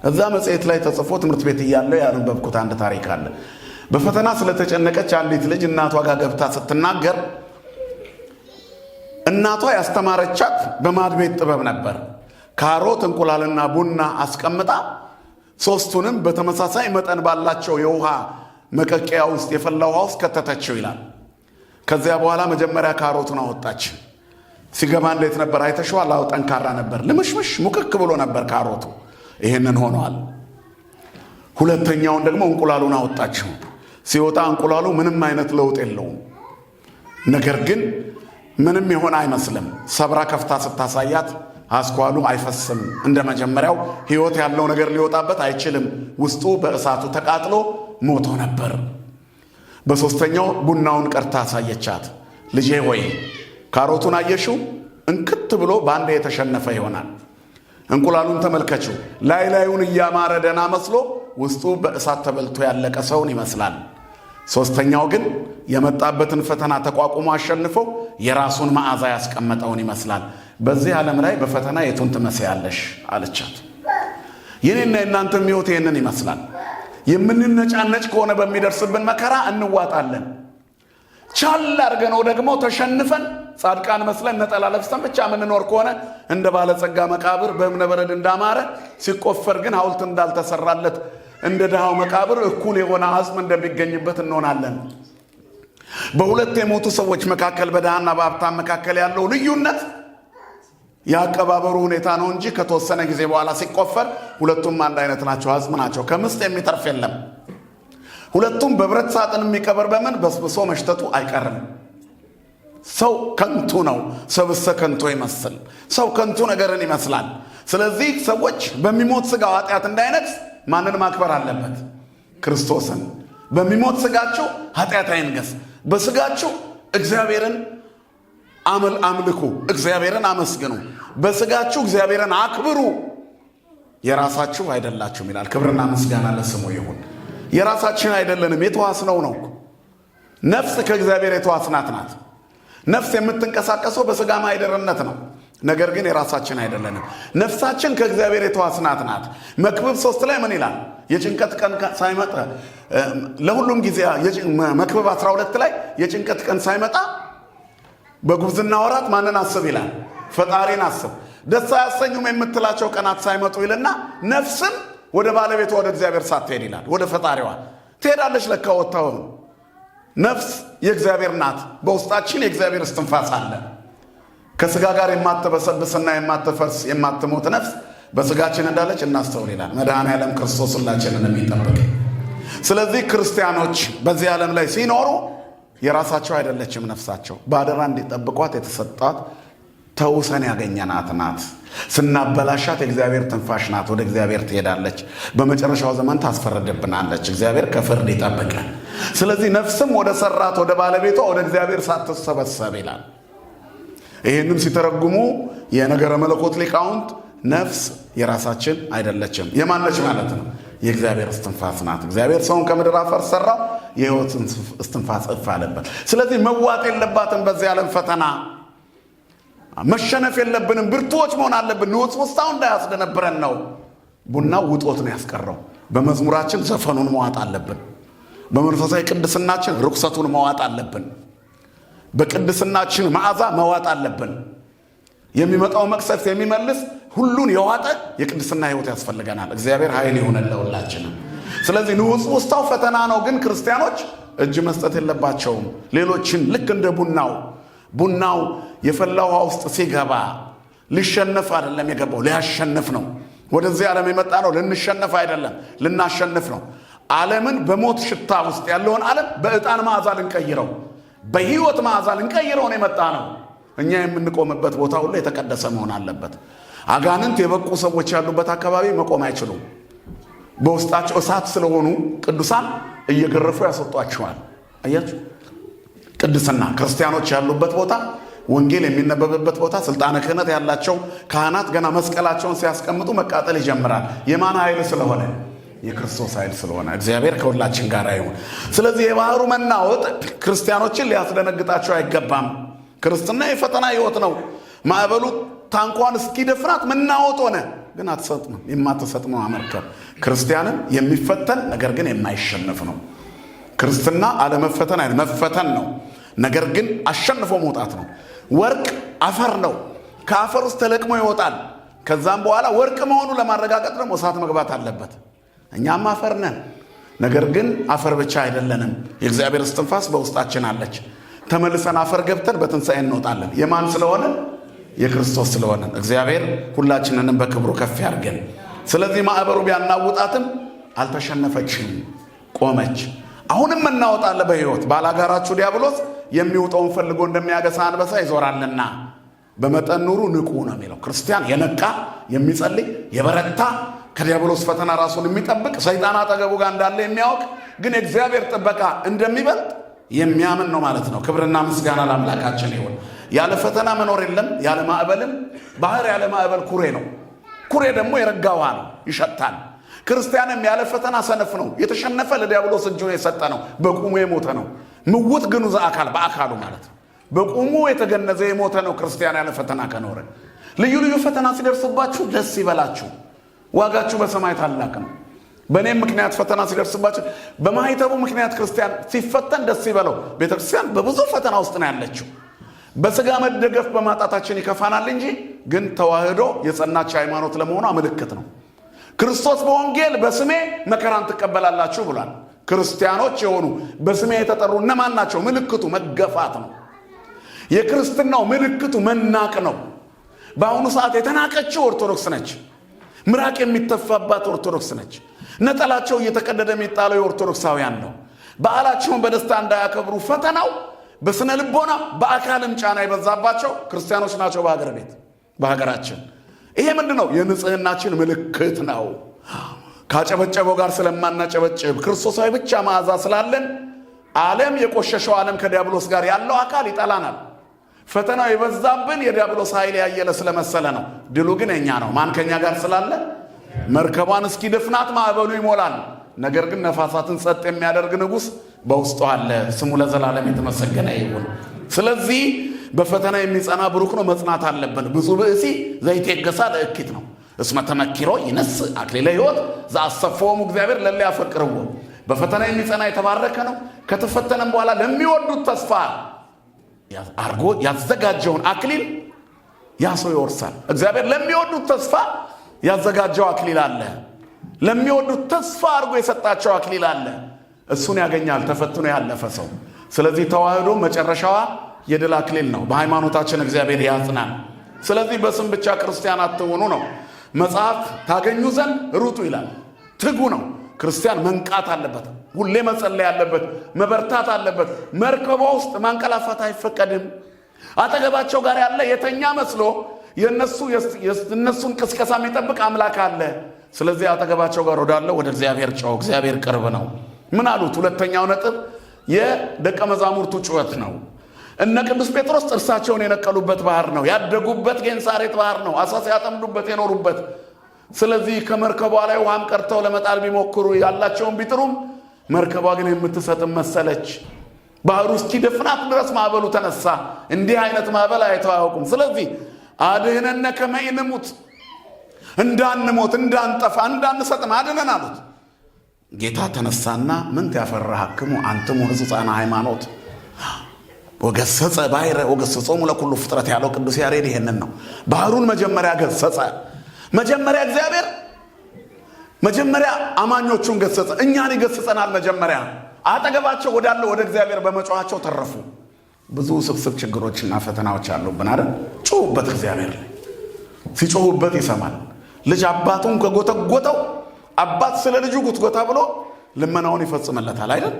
እዛ መጽሔት ላይ ተጽፎ ትምህርት ቤት እያለው ያነበብኩት አንድ ታሪክ አለ። በፈተና ስለተጨነቀች አንዲት ልጅ እናቷ ጋር ገብታ ስትናገር እናቷ ያስተማረቻት በማድ ቤት ጥበብ ነበር። ካሮት፣ እንቁላልና ቡና አስቀምጣ ሶስቱንም በተመሳሳይ መጠን ባላቸው የውሃ መቀቀያ ውስጥ የፈላ ውሃ ውስጥ ከተተችው ይላል። ከዚያ በኋላ መጀመሪያ ካሮቱን አወጣች። ሲገባ እንዴት ነበር አይተሽዋል? አዎ ጠንካራ ነበር። ልምሽምሽ ሙክክ ብሎ ነበር ካሮቱ። ይሄንን ሆኗል። ሁለተኛውን ደግሞ እንቁላሉን አወጣችው። ሲወጣ እንቁላሉ ምንም አይነት ለውጥ የለውም። ነገር ግን ምንም ይሆን አይመስልም። ሰብራ ከፍታ ስታሳያት አስኳሉ አይፈስም። እንደ መጀመሪያው ሕይወት ያለው ነገር ሊወጣበት አይችልም። ውስጡ በእሳቱ ተቃጥሎ ሞቶ ነበር። በሶስተኛው ቡናውን ቀርታ አሳየቻት። ልጄ ሆይ ካሮቱን አየሽው? እንክት ብሎ በአንድ የተሸነፈ ይሆናል። እንቁላሉን ተመልከችው። ላዩን እያማረ ደና መስሎ ውስጡ በእሳት ተበልቶ ያለቀ ሰውን ይመስላል። ሶስተኛው ግን የመጣበትን ፈተና ተቋቁሞ አሸንፎ የራሱን መዓዛ ያስቀመጠውን ይመስላል። በዚህ ዓለም ላይ በፈተና የቱን ትመስያለሽ አለቻት። የኔና የእናንተም ሕይወት ይህንን ይመስላል። የምንነጫነጭ ከሆነ በሚደርስብን መከራ እንዋጣለን። ቻል አድርገነው ደግሞ ተሸንፈን ጻድቃን መስለን ነጠላ ለብሰን ብቻ የምንኖር ከሆነ እንደ ባለጸጋ መቃብር በእብነ በረድ እንዳማረ ሲቆፈር ግን ሐውልት እንዳልተሰራለት እንደ ድሃው መቃብር እኩል የሆነ አጽም እንደሚገኝበት እንሆናለን። በሁለት የሞቱ ሰዎች መካከል በድሃና በሀብታም መካከል ያለው ልዩነት የአቀባበሩ ሁኔታ ነው እንጂ ከተወሰነ ጊዜ በኋላ ሲቆፈር ሁለቱም አንድ አይነት ናቸው፣ አጽም ናቸው። ከምስጥ የሚተርፍ የለም። ሁለቱም በብረት ሳጥን የሚቀበር በምን በስብሶ መሽተቱ አይቀርም። ሰው ከንቱ ነው፣ ሰብሰ ከንቱ ይመስል ሰው ከንቱ ነገርን ይመስላል። ስለዚህ ሰዎች በሚሞት ሥጋ ኃጢአት እንዳይነግስ ማንን ማክበር አለበት? ክርስቶስን። በሚሞት ሥጋችሁ ኃጢአት አይንገስ፣ በሥጋችሁ እግዚአብሔርን አምልኩ፣ እግዚአብሔርን አመስግኑ፣ በሥጋችሁ እግዚአብሔርን አክብሩ። የራሳችሁ አይደላችሁም ይላል። ክብርና ምስጋና ለስሙ ይሁን። የራሳችን አይደለንም፣ የተዋስነው ነው። ነፍስ ከእግዚአብሔር የተዋስናት ናት። ነፍስ የምትንቀሳቀሰው በሥጋ ማኅደርነት ነው። ነገር ግን የራሳችን አይደለንም። ነፍሳችን ከእግዚአብሔር የተዋስናት ናት። መክብብ 3 ላይ ምን ይላል? የጭንቀት ቀን ሳይመጣ ለሁሉም ጊዜ መክብብ 12 ላይ የጭንቀት ቀን ሳይመጣ በጉብዝና ወራት ማንን አስብ ይላል? ፈጣሪን አስብ። ደስ አያሰኙም የምትላቸው ቀናት ሳይመጡ ይልና ነፍስም ወደ ባለቤቷ ወደ እግዚአብሔር ሳትሄድ ይላል። ወደ ፈጣሪዋ ትሄዳለች። ለካ ወጣው ነፍስ የእግዚአብሔር ናት። በውስጣችን የእግዚአብሔር እስትንፋስ አለ። ከሥጋ ጋር የማትበሰብስና የማትፈርስ የማትሞት ነፍስ በሥጋችን እንዳለች እናስተውል ይላል። መድኃኔዓለም ክርስቶስ ሁላችንን የሚጠብቅ። ስለዚህ ክርስቲያኖች በዚህ ዓለም ላይ ሲኖሩ የራሳቸው አይደለችም ነፍሳቸው። በአደራ እንዲጠብቋት የተሰጣት ተውሰን ያገኘናት ናት። ስናበላሻት የእግዚአብሔር ትንፋሽ ናት። ወደ እግዚአብሔር ትሄዳለች። በመጨረሻው ዘመን ታስፈርድብናለች። እግዚአብሔር ከፍርድ ይጠብቃል። ስለዚህ ነፍስም ወደ ሰራት ወደ ባለቤቷ ወደ እግዚአብሔር ሳትሰበሰብ ይላል። ይህንም ሲተረጉሙ የነገረ መለኮት ሊቃውንት ነፍስ የራሳችን አይደለችም። የማነች ማለት ነው? የእግዚአብሔር እስትንፋስ ናት። እግዚአብሔር ሰውን ከምድር አፈር ሰራው፣ የሕይወትን እስትንፋስ እፍ አለበት። ስለዚህ መዋጥ የለባትም በዚህ ዓለም ፈተና። መሸነፍ የለብንም። ብርቱዎች መሆን አለብን። ንውጽ ውስጣው እንዳያስደነብረን ነው። ቡናው ውጦት ነው ያስቀረው። በመዝሙራችን ዘፈኑን መዋጥ አለብን። በመንፈሳዊ ቅድስናችን ርኩሰቱን መዋጥ አለብን። በቅድስናችን መዓዛ መዋጥ አለብን። የሚመጣው መቅሰፍት የሚመልስ ሁሉን የዋጠ የቅድስና ሕይወት ያስፈልገናል። እግዚአብሔር ኃይል ይሆነን ለሁላችንም። ስለዚህ ንውጽ ውስጣው ፈተና ነው። ግን ክርስቲያኖች እጅ መስጠት የለባቸውም። ሌሎችን ልክ እንደ ቡናው የፈላ ውሃ ውስጥ ሲገባ ሊሸነፍ አይደለም የገባው፣ ሊያሸንፍ ነው። ወደዚህ ዓለም የመጣ ነው ልንሸነፍ አይደለም፣ ልናሸንፍ ነው። ዓለምን በሞት ሽታ ውስጥ ያለውን ዓለም በዕጣን መዓዛ ልንቀይረው፣ በሕይወት መዓዛ ልንቀይረውን የመጣ ነው። እኛ የምንቆምበት ቦታ ሁሉ የተቀደሰ መሆን አለበት። አጋንንት የበቁ ሰዎች ያሉበት አካባቢ መቆም አይችሉም። በውስጣቸው እሳት ስለሆኑ ቅዱሳን እየገረፉ ያስወጧቸዋል። አያችሁ፣ ቅድስና ክርስቲያኖች ያሉበት ቦታ፣ ወንጌል የሚነበብበት ቦታ፣ ስልጣነ ክህነት ያላቸው ካህናት ገና መስቀላቸውን ሲያስቀምጡ መቃጠል ይጀምራል። የማን ኃይል ስለሆነ? የክርስቶስ ኃይል ስለሆነ። እግዚአብሔር ከሁላችን ጋር ይሁን። ስለዚህ የባህሩ መናወጥ ክርስቲያኖችን ሊያስደነግጣቸው አይገባም። ክርስትና የፈተና ሕይወት ነው። ማዕበሉ ታንኳን እስኪደፍራት መናወጥ ሆነ፣ ግን አትሰጥምም። የማትሰጥመው መርከብ ክርስቲያንን የሚፈተን ነገር ግን የማይሸነፍ ነው። ክርስትና አለመፈተን መፈተን ነው፣ ነገር ግን አሸንፎ መውጣት ነው። ወርቅ አፈር ነው። ከአፈር ውስጥ ተለቅሞ ይወጣል። ከዛም በኋላ ወርቅ መሆኑ ለማረጋገጥ ደግሞ እሳት መግባት አለበት። እኛም አፈር ነን፣ ነገር ግን አፈር ብቻ አይደለንም። የእግዚአብሔር እስትንፋስ በውስጣችን አለች። ተመልሰን አፈር ገብተን በትንሣኤ እንወጣለን። የማን ስለሆነ? የክርስቶስ ስለሆነ። እግዚአብሔር ሁላችንንም በክብሩ ከፍ ያድርገን። ስለዚህ ማዕበሩ ቢያናውጣትም አልተሸነፈችም፣ ቆመች። አሁንም እናወጣለን በሕይወት። ባላጋራችሁ ዲያብሎስ የሚውጠውን ፈልጎ እንደሚያገሳ አንበሳ ይዞራልና በመጠን ኑሩ፣ ንቁ ነው የሚለው። ክርስቲያን የነቃ የሚጸልይ የበረታ ከዲያብሎስ ፈተና ራሱን የሚጠብቅ ሰይጣን አጠገቡ ጋር እንዳለ የሚያውቅ ግን የእግዚአብሔር ጥበቃ እንደሚበልጥ የሚያምን ነው ማለት ነው። ክብርና ምስጋና ለአምላካችን ይሁን። ያለ ፈተና መኖር የለም። ያለ ማዕበልም ባህር ያለ ማዕበል ኩሬ ነው። ኩሬ ደግሞ የረጋ ውሃ ነው፣ ይሸታል። ክርስቲያንም ያለ ፈተና ሰነፍ ነው። የተሸነፈ ለዲያብሎስ እጁን የሰጠ ነው፣ በቁሙ የሞተ ነው። ምውት ግኑዘ አካል በአካሉ ማለት ነው። በቁሙ የተገነዘ የሞተ ነው። ክርስቲያን ያለ ፈተና ከኖረ ልዩ ልዩ ፈተና ሲደርስባችሁ ደስ ይበላችሁ፣ ዋጋችሁ በሰማይ ታላቅ ነው። በእኔም ምክንያት ፈተና ሲደርስባችሁ፣ በማኅተቡ ምክንያት ክርስቲያን ሲፈተን ደስ ይበለው። ቤተክርስቲያን በብዙ ፈተና ውስጥ ነው ያለችው። በሥጋ መደገፍ በማጣታችን ይከፋናል እንጂ ግን ተዋህዶ የጸናች ሃይማኖት ለመሆኗ ምልክት ነው። ክርስቶስ በወንጌል በስሜ መከራን ትቀበላላችሁ ብሏል። ክርስቲያኖች የሆኑ በስሜ የተጠሩ እነማን ናቸው? ምልክቱ መገፋት ነው። የክርስትናው ምልክቱ መናቅ ነው። በአሁኑ ሰዓት የተናቀችው ኦርቶዶክስ ነች። ምራቅ የሚተፋባት ኦርቶዶክስ ነች። ነጠላቸው እየተቀደደ የሚጣለው የኦርቶዶክሳውያን ነው። በዓላቸውን በደስታ እንዳያከብሩ ፈተናው በስነ ልቦና በአካልም ጫና የበዛባቸው ክርስቲያኖች ናቸው። በሀገራችን ይሄ ምንድነው? የንጽህናችን ምልክት ነው። ካጨበጨበው ጋር ስለማናጨበጭብ ክርስቶሳዊ ብቻ መዓዛ ስላለን ዓለም የቆሸሸው ዓለም ከዲያብሎስ ጋር ያለው አካል ይጠላናል። ፈተናው የበዛብን የዲያብሎስ ኃይል ያየለ ስለመሰለ ነው። ድሉ ግን የኛ ነው። ማን ከኛ ጋር ስላለ? መርከቧን እስኪ ድፍናት ማዕበሉ ይሞላል። ነገር ግን ነፋሳትን ጸጥ የሚያደርግ ንጉሥ በውስጡ አለ። ስሙ ለዘላለም የተመሰገነ ይሁን። ስለዚህ በፈተና የሚጸና ብሩክ ነው። መጽናት አለብን። ብዙ ብእሲ ዘይቴገሳ ለእኪት ነው እስመ ተመኪሮ ይነስ አክሊለ ሕይወት ዘአሰፈወሙ እግዚአብሔር ለለ ያፈቅርዎ። በፈተና የሚጸና የተባረከ ነው። ከተፈተነም በኋላ ለሚወዱት ተስፋ አርጎ ያዘጋጀውን አክሊል ያ ሰው ይወርሳል። እግዚአብሔር ለሚወዱት ተስፋ ያዘጋጀው አክሊል አለ። ለሚወዱት ተስፋ አርጎ የሰጣቸው አክሊል አለ። እሱን ያገኛል ተፈትኖ ያለፈ ሰው። ስለዚህ ተዋህዶ መጨረሻዋ የድል አክሊል ነው። በሃይማኖታችን እግዚአብሔር ያጽናን። ስለዚህ በስም ብቻ ክርስቲያን አትሆኑ ነው። መጽሐፍ ታገኙ ዘንድ ሩጡ ይላል። ትጉ ነው። ክርስቲያን መንቃት አለበት። ሁሌ መጸለይ አለበት። መበርታት አለበት። መርከቧ ውስጥ ማንቀላፋት አይፈቀድም። አጠገባቸው ጋር ያለ የተኛ መስሎ የነሱን ቅስቀሳ የሚጠብቅ አምላክ አለ። ስለዚህ አጠገባቸው ጋር ወዳለው ወደ እግዚአብሔር ጮህ። እግዚአብሔር ቅርብ ነው። ምን አሉት? ሁለተኛው ነጥብ የደቀ መዛሙርቱ ጩኸት ነው። እነ ቅዱስ ጴጥሮስ ጥርሳቸውን የነቀሉበት ባህር ነው። ያደጉበት ጌንሳሬት ባህር ነው። አሳ ሲያጠምዱበት የኖሩበት። ስለዚህ ከመርከቧ ላይ ውሃም ቀርተው ለመጣል ቢሞክሩ ያላቸውን ቢጥሩም መርከቧ ግን የምትሰጥም መሰለች። ባህሩ እስኪደፍናት ድረስ ማዕበሉ ተነሳ። እንዲህ አይነት ማዕበል አይተው አያውቁም። ስለዚህ አድህነነ ከመ ኢንሙት፣ እንዳንሞት እንዳንጠፋ እንዳንሰጥም አድነን አሉት። ጌታ ተነሳና ምን ያፈራሃክሙ አንትሙ ሕጹፃነ ሃይማኖት ወገሰጸ ባሕረ ወገሰጾሙ ለኩሉ ፍጥረት ያለው ቅዱስ ያሬድ ይሄንን ነው። ባህሩን መጀመሪያ ገሰጸ። መጀመሪያ እግዚአብሔር መጀመሪያ አማኞቹን ገሰጸ። እኛን ይገስጸናል። መጀመሪያ አጠገባቸው ወዳለው ወደ እግዚአብሔር በመጮኻቸው ተረፉ። ብዙ ስብስብ ችግሮችና ፈተናዎች አሉብን አይደል? ጮሁበት። እግዚአብሔር ላይ ሲጮሁበት ይሰማል። ልጅ አባቱን ከጎተጎተው አባት ስለ ልጁ ጉትጎታ ብሎ ልመናውን ይፈጽምለታል አይደል?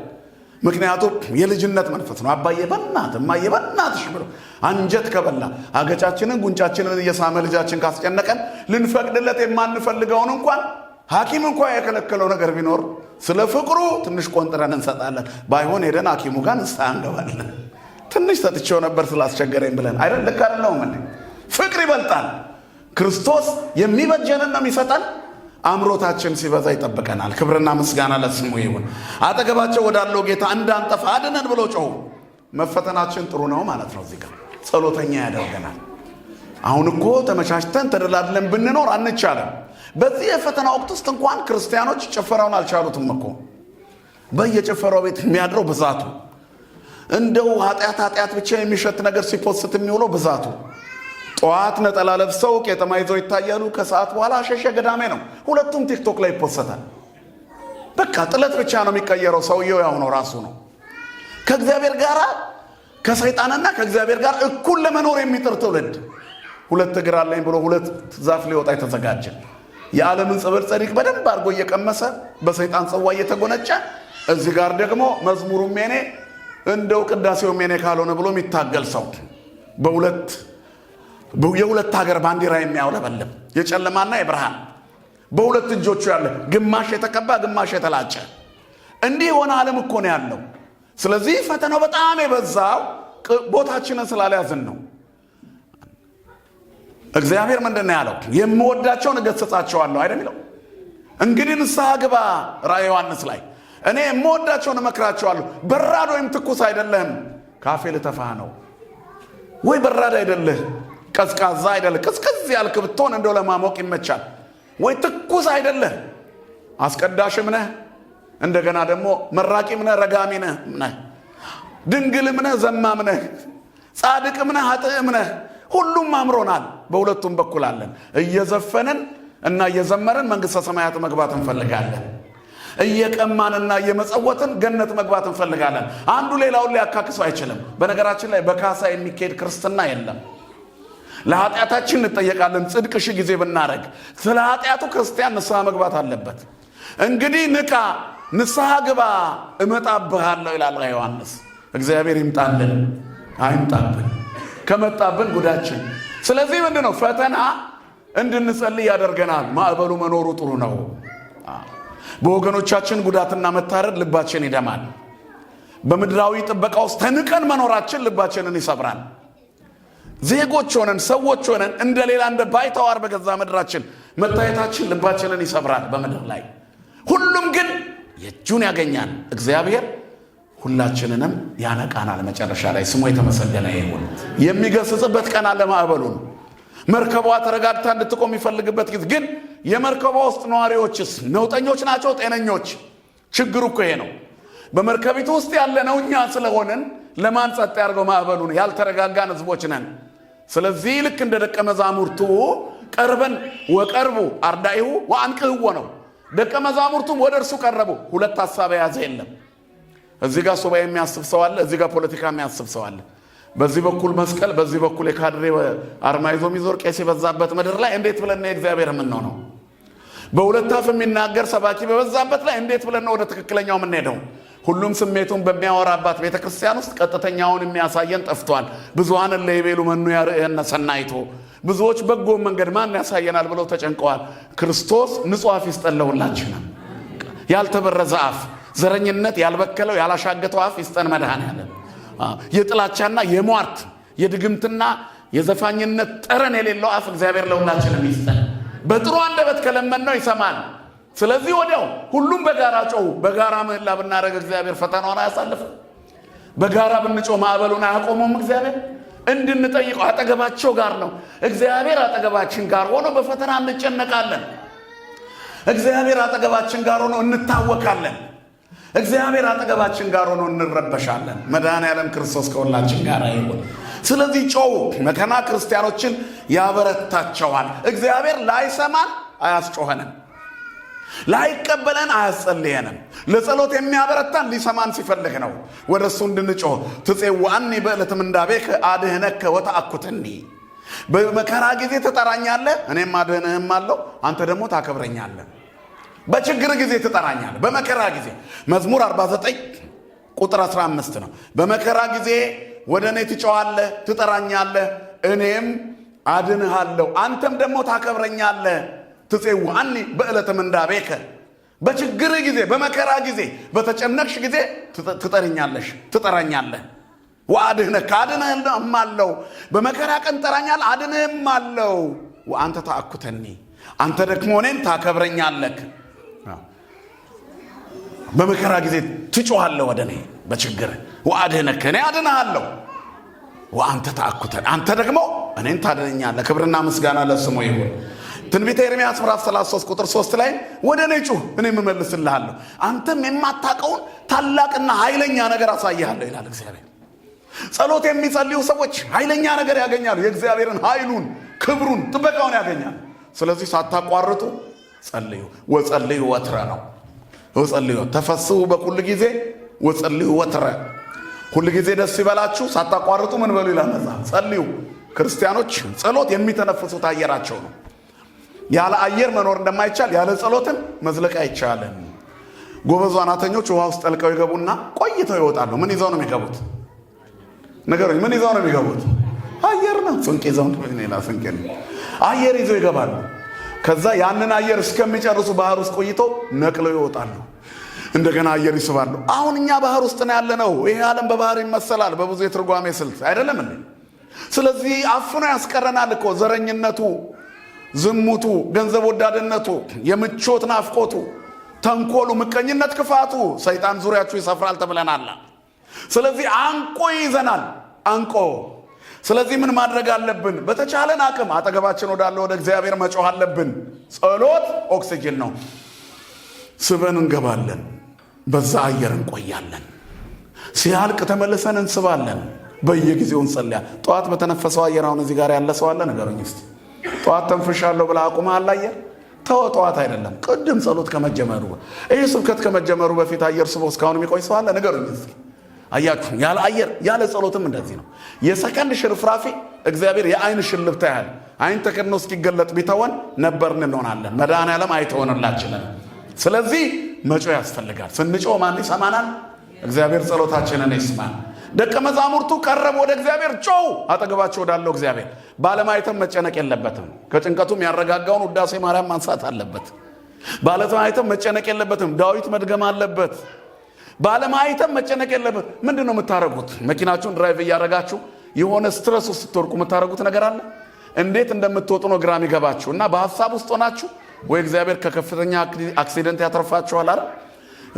ምክንያቱም የልጅነት መንፈስ ነው። አባዬ በእናትህ እማዬ በእናትሽ ብሎ አንጀት ከበላ አገጫችንን ጉንጫችንን እየሳመ ልጃችን ካስጨነቀን ልንፈቅድለት የማንፈልገውን እንኳን ሐኪም እንኳን የከለከለው ነገር ቢኖር ስለ ፍቅሩ ትንሽ ቆንጥረን እንሰጣለን። ባይሆን ሄደን ሐኪሙ ጋር ንስሐ እንገባለን። ትንሽ ሰጥቼው ነበር ስላስቸገረኝ ብለን አይደል? ልክ አይደለሁም እንዴ? ፍቅር ይበልጣል። ክርስቶስ የሚበጀንን ነው የሚሰጠን። አምሮታችን ሲበዛ ይጠብቀናል። ክብርና ምስጋና ለስሙ ይሁን። አጠገባቸው ወዳለው ጌታ እንዳንጠፋ አድነን ብሎ ጮሁ። መፈተናችን ጥሩ ነው ማለት ነው። እዚህ ጋር ጸሎተኛ ያደርገናል። አሁን እኮ ተመቻችተን ተደላድለን ብንኖር አንቻለም። በዚህ የፈተና ወቅት ውስጥ እንኳን ክርስቲያኖች ጭፈራውን አልቻሉትም እኮ። በየጭፈራው ቤት የሚያድረው ብዛቱ፣ እንደው ኃጢአት ብቻ የሚሸት ነገር ሲፖስት የሚውለው ብዛቱ። ጠዋት ነጠላ ለብሰው ቄጠማ ይዘው ይታያሉ። ከሰዓት በኋላ አሸሸ ገዳሜ ነው። ሁለቱም ቲክቶክ ላይ ይፖሰታል። በቃ ጥለት ብቻ ነው የሚቀየረው። ሰውየው ያው ነው፣ ራሱ ነው። ከእግዚአብሔር ጋር ከሰይጣንና ከእግዚአብሔር ጋር እኩል ለመኖር የሚጥር ትውልድ። ሁለት እግር አለኝ ብሎ ሁለት ዛፍ ሊወጣ የተዘጋጀ የዓለምን ጸበል ጸዲቅ በደንብ አድርጎ እየቀመሰ በሰይጣን ጽዋ እየተጎነጨ፣ እዚህ ጋር ደግሞ መዝሙሩም የኔ እንደው ቅዳሴውም የኔ ካልሆነ ብሎ የሚታገል ሰው የሁለት ሀገር ባንዲራ የሚያውለበልብ የጨለማና የብርሃን በሁለት እጆቹ ያለ ግማሽ የተቀባ ግማሽ የተላጨ እንዲህ የሆነ ዓለም እኮ ነው ያለው። ስለዚህ ፈተናው በጣም የበዛው ቦታችንን ስላልያዝን ነው። እግዚአብሔር ምንድን ነው ያለው? የምወዳቸውን እገሥጻቸዋለሁ አይደል የሚለው? እንግዲህ ንስሐ ግባ ራእየ ዮሐንስ ላይ እኔ የምወዳቸውን እመክራቸዋለሁ። በራድ ወይም ትኩስ አይደለህም። ካፌ ልተፋህ ነው ወይ? በራድ አይደለህ፣ ቀዝቃዛ አይደለህ። ቅዝቅዝ ያልክ ብትሆን እንደው ለማሞቅ ይመቻል። ወይ ትኩስ አይደለህ፣ አስቀዳሽም ነህ፣ እንደገና ደግሞ መራቂም ነህ፣ ረጋሚ ነህ፣ ድንግልም ነህ፣ ዘማም ነህ፣ ጻድቅም ነህ፣ ኃጥእም ነህ። ሁሉም አምሮናል። በሁለቱም በኩል አለን። እየዘፈንን እና እየዘመርን መንግሥተ ሰማያት መግባት እንፈልጋለን። እየቀማንና እየመጸወትን ገነት መግባት እንፈልጋለን። አንዱ ሌላውን ሊያካክሰው አይችልም። በነገራችን ላይ በካሳ የሚካሄድ ክርስትና የለም። ለኃጢአታችን እንጠየቃለን። ጽድቅ ሺህ ጊዜ ብናረግ ስለ ኃጢአቱ ክርስቲያን ንስሐ መግባት አለበት። እንግዲህ ንቃ፣ ንስሐ ግባ፣ እመጣብሃለሁ ይላል ዮሐንስ። እግዚአብሔር ይምጣልን አይምጣብን፣ ከመጣብን ጉዳችን። ስለዚህ ምንድነው ፈተና እንድንጸልይ ያደርገናል። ማዕበሉ መኖሩ ጥሩ ነው። በወገኖቻችን ጉዳትና መታረድ ልባችን ይደማል። በምድራዊ ጥበቃ ውስጥ ተንቀን መኖራችን ልባችንን ይሰብራል። ዜጎች ሆነን ሰዎች ሆነን እንደሌላ እንደ ባይተዋር በገዛ ምድራችን መታየታችን ልባችንን ይሰብራል። በምድር ላይ ሁሉም ግን የእጁን ያገኛል። እግዚአብሔር ሁላችንንም ያነቃናል። መጨረሻ ላይ ስሙ የተመሰገነ ይሁን። የሚገስጽበት ቀን አለ ማዕበሉን። መርከቧ ተረጋግታ እንድትቆም የሚፈልግበት ጊዜ ግን የመርከቧ ውስጥ ነዋሪዎችስ ነውጠኞች ናቸው ጤነኞች? ችግሩ እኮ ይሄ ነው። በመርከቢቱ ውስጥ ያለነው እኛ ስለሆንን ለማን ጸጥ ያርገው ማዕበሉን? ያልተረጋጋን ህዝቦች ነን። ስለዚህ ልክ እንደ ደቀ መዛሙርቱ ቀርበን ወቀርቡ አርዳኢሁ ወአንቅህዎ ነው። ደቀ መዛሙርቱም ወደ እርሱ ቀረቡ። ሁለት ሐሳብ የያዘ የለም። እዚህ ጋር ሱባኤ የሚያስብ ሰው አለ፣ እዚህ ጋር ፖለቲካ የሚያስብ ሰው አለ። በዚህ በኩል መስቀል፣ በዚህ በኩል የካድሬ አርማ ይዞ የሚዞር ቄስ የበዛበት ምድር ላይ እንዴት ብለን ነው እግዚአብሔር የምንሆነው? በሁለት አፍ የሚናገር ሰባኪ በበዛበት ላይ እንዴት ብለን ነው ወደ ትክክለኛው የምንሄደው? ሁሉም ስሜቱን በሚያወራባት ቤተ ክርስቲያን ውስጥ ቀጥተኛውን የሚያሳየን ጠፍቷል። ብዙሃን ለይቤሉ መኑ ያርአየነ ሰናይቶ፣ ብዙዎች በጎ መንገድ ማን ያሳየናል ብለው ተጨንቀዋል። ክርስቶስ ንጹሕ አፍ ይስጠን ለሁላችንም። ያልተበረዘ አፍ፣ ዘረኝነት ያልበከለው ያላሻገተው አፍ ይስጠን መድኃኔዓለም። የጥላቻና የሟርት የድግምትና የዘፋኝነት ጠረን የሌለው አፍ እግዚአብሔር ለሁላችንም ይስጠን። በጥሩ አንደበት ከለመነው ይሰማል። ስለዚህ ወዲያው ሁሉም በጋራ ጮሁ። በጋራ ምህላ ብናደርግ እግዚአብሔር ፈተናውን አያሳልፍም። በጋራ ብንጮህ ማዕበሉን አያቆመውም። እግዚአብሔር እንድንጠይቀው አጠገባቸው ጋር ነው። እግዚአብሔር አጠገባችን ጋር ሆኖ በፈተና እንጨነቃለን። እግዚአብሔር አጠገባችን ጋር ሆኖ እንታወካለን። እግዚአብሔር አጠገባችን ጋር ሆኖ እንረበሻለን። መድኃኔዓለም ክርስቶስ ከሁላችን ጋር ይሁን። ስለዚህ ጮሁ። መከና ክርስቲያኖችን ያበረታቸዋል። እግዚአብሔር ላይሰማን አያስጮኸንም፣ ላይቀበለን አያጸልየንም። ለጸሎት የሚያበረታን ሊሰማን ሲፈልግ ነው። ወደ እሱ እንድንጮህ ትጼዋኒ በዕለተ ምንዳቤከ አድኅነከ ወተአኩተኒ። በመከራ ጊዜ ትጠራኛለህ፣ እኔም አድኅንህም አለው፣ አንተ ደግሞ ታከብረኛለህ። በችግር ጊዜ ትጠራኛለህ፣ በመከራ ጊዜ። መዝሙር 49 ቁጥር 15 ነው። በመከራ ጊዜ ወደ እኔ ትጮኻለህ፣ ትጠራኛለህ፣ እኔም አድንሃለሁ፣ አንተም ደግሞ ታከብረኛለህ። ትጼዋኒ በዕለተ ምንዳቤከ። በችግር ጊዜ፣ በመከራ ጊዜ፣ በተጨነቅሽ ጊዜ ትጠራኛለሽ፣ ትጠራኛለህ። ወአድኅነከ አድንህም አለው። በመከራ ቀን ትጠራኛለህ፣ አድንህም አለው። ወአንተ ተአኩተኒ፣ አንተ ደግሞ እኔን ታከብረኛለህ። በመከራ ጊዜ ትጮኻለህ ወደ እኔ በችግር። ወአድኅነከ እኔ አድንሃለሁ፣ ወአንተ ተአኩተኒ አንተ ደግሞ እኔን ታድነኛለህ። ክብርና ምስጋና ለስሙ ይሁን። ትንቢተ ኤርምያስ ምዕራፍ 33 ቁጥር 3 ላይ ወደ እኔ ጩህ እኔም እመልስልሃለሁ፣ አንተም የማታውቀውን ታላቅና ኃይለኛ ነገር አሳይሃለሁ ይላል እግዚአብሔር። ጸሎት የሚጸልዩ ሰዎች ኃይለኛ ነገር ያገኛሉ። የእግዚአብሔርን ኃይሉን፣ ክብሩን፣ ጥበቃውን ያገኛሉ። ስለዚህ ሳታቋርጡ ጸልዩ። ወጸልዩ ወትረ ነው። ወጸልዩ ተፈስሑ በኩል ጊዜ ወጸልዩ ወትረ። ሁል ጊዜ ደስ ይበላችሁ ሳታቋርጡ ምን በሉ ይላል መጽሐፍ። ጸልዩ። ክርስቲያኖች ጸሎት የሚተነፍሱት አየራቸው ነው። ያለ አየር መኖር እንደማይቻል ያለ ጸሎትም መዝለቅ አይቻልም። ጎበዝ ዋናተኞች ውሃ ውስጥ ጠልቀው ይገቡና ቆይተው ይወጣሉ። ምን ይዘው ነው የሚገቡት? ነገሩኝ። ምን ይዘው ነው የሚገቡት? አየር ነው። ስንቅ ይዘው ነው። ሌላ ስንቅ ነው። አየር ይዘው ይገባሉ። ከዛ ያንን አየር እስከሚጨርሱ ባህር ውስጥ ቆይተው ነቅለው ይወጣሉ። እንደገና አየር ይስባሉ። አሁን እኛ ባህር ውስጥ ነው ያለነው። ይሄ ዓለም በባህር ይመሰላል በብዙ የትርጓሜ ስልት አይደለም እንዴ? ስለዚህ አፍኖ ያስቀረናል እኮ ዘረኝነቱ፣ ዝሙቱ፣ ገንዘብ ወዳድነቱ፣ የምቾት ናፍቆቱ፣ ተንኮሉ፣ ምቀኝነት፣ ክፋቱ። ሰይጣን ዙሪያችሁ ይሰፍራል ተብለናል። ስለዚህ አንቆ ይዘናል፣ አንቆ። ስለዚህ ምን ማድረግ አለብን? በተቻለን አቅም አጠገባችን ወዳለ ወደ እግዚአብሔር መጮህ አለብን። ጸሎት ኦክሲጅን ነው። ስበን እንገባለን፣ በዛ አየር እንቆያለን። ሲያልቅ ተመልሰን እንስባለን። በየጊዜው እንጸልያ። ጠዋት በተነፈሰው አየር አሁን እዚህ ጋር ያለ ሰው አለ? ንገሩኝ እስቲ። ጠዋት ተንፍሻለሁ ብለህ አቁመሃል አየር? ተወጧት አይደለም ቅድም ጸሎት ከመጀመሩ ይሄ ስብከት ከመጀመሩ በፊት አየር ስቦ እስካሁን የሚቆይ ሰው አለ ንገሩኝ እስኪ አያችሁ ያለ አየር ያለ ጸሎትም እንደዚህ ነው የሰከንድ ሽርፍራፊ እግዚአብሔር የአይን ሽልብታ ያህል አይን ተከድኖ እስኪገለጥ ቢተወን ነበርን እንሆናለን መድኃኔዓለም አይተወንላችንም ስለዚህ መጮ ያስፈልጋል ስንጮ ማን ይሰማናል እግዚአብሔር ጸሎታችንን ይስማል ደቀ መዛሙርቱ ቀረቡ ወደ እግዚአብሔር ጮው አጠገባቸው ወዳለው እግዚአብሔር ባለማየትም መጨነቅ የለበትም ከጭንቀቱም ያረጋጋውን ውዳሴ ማርያም ማንሳት አለበት ባለማየትም መጨነቅ የለበትም ዳዊት መድገም አለበት ባለማየትም መጨነቅ የለበት ምንድነው የምታረጉት መኪናችሁን ድራይቭ ያያረጋችሁ የሆነ ስትረስ ውስጥ ተወርቁ የምታረጉት ነገር አለ እንዴት እንደምትወጡ ነው ግራም ይገባችሁ እና በሐሳብ ውስጥ ሆናችሁ ወይ እግዚአብሔር ከከፍተኛ አክሲደንት ያተርፋችኋል አይደል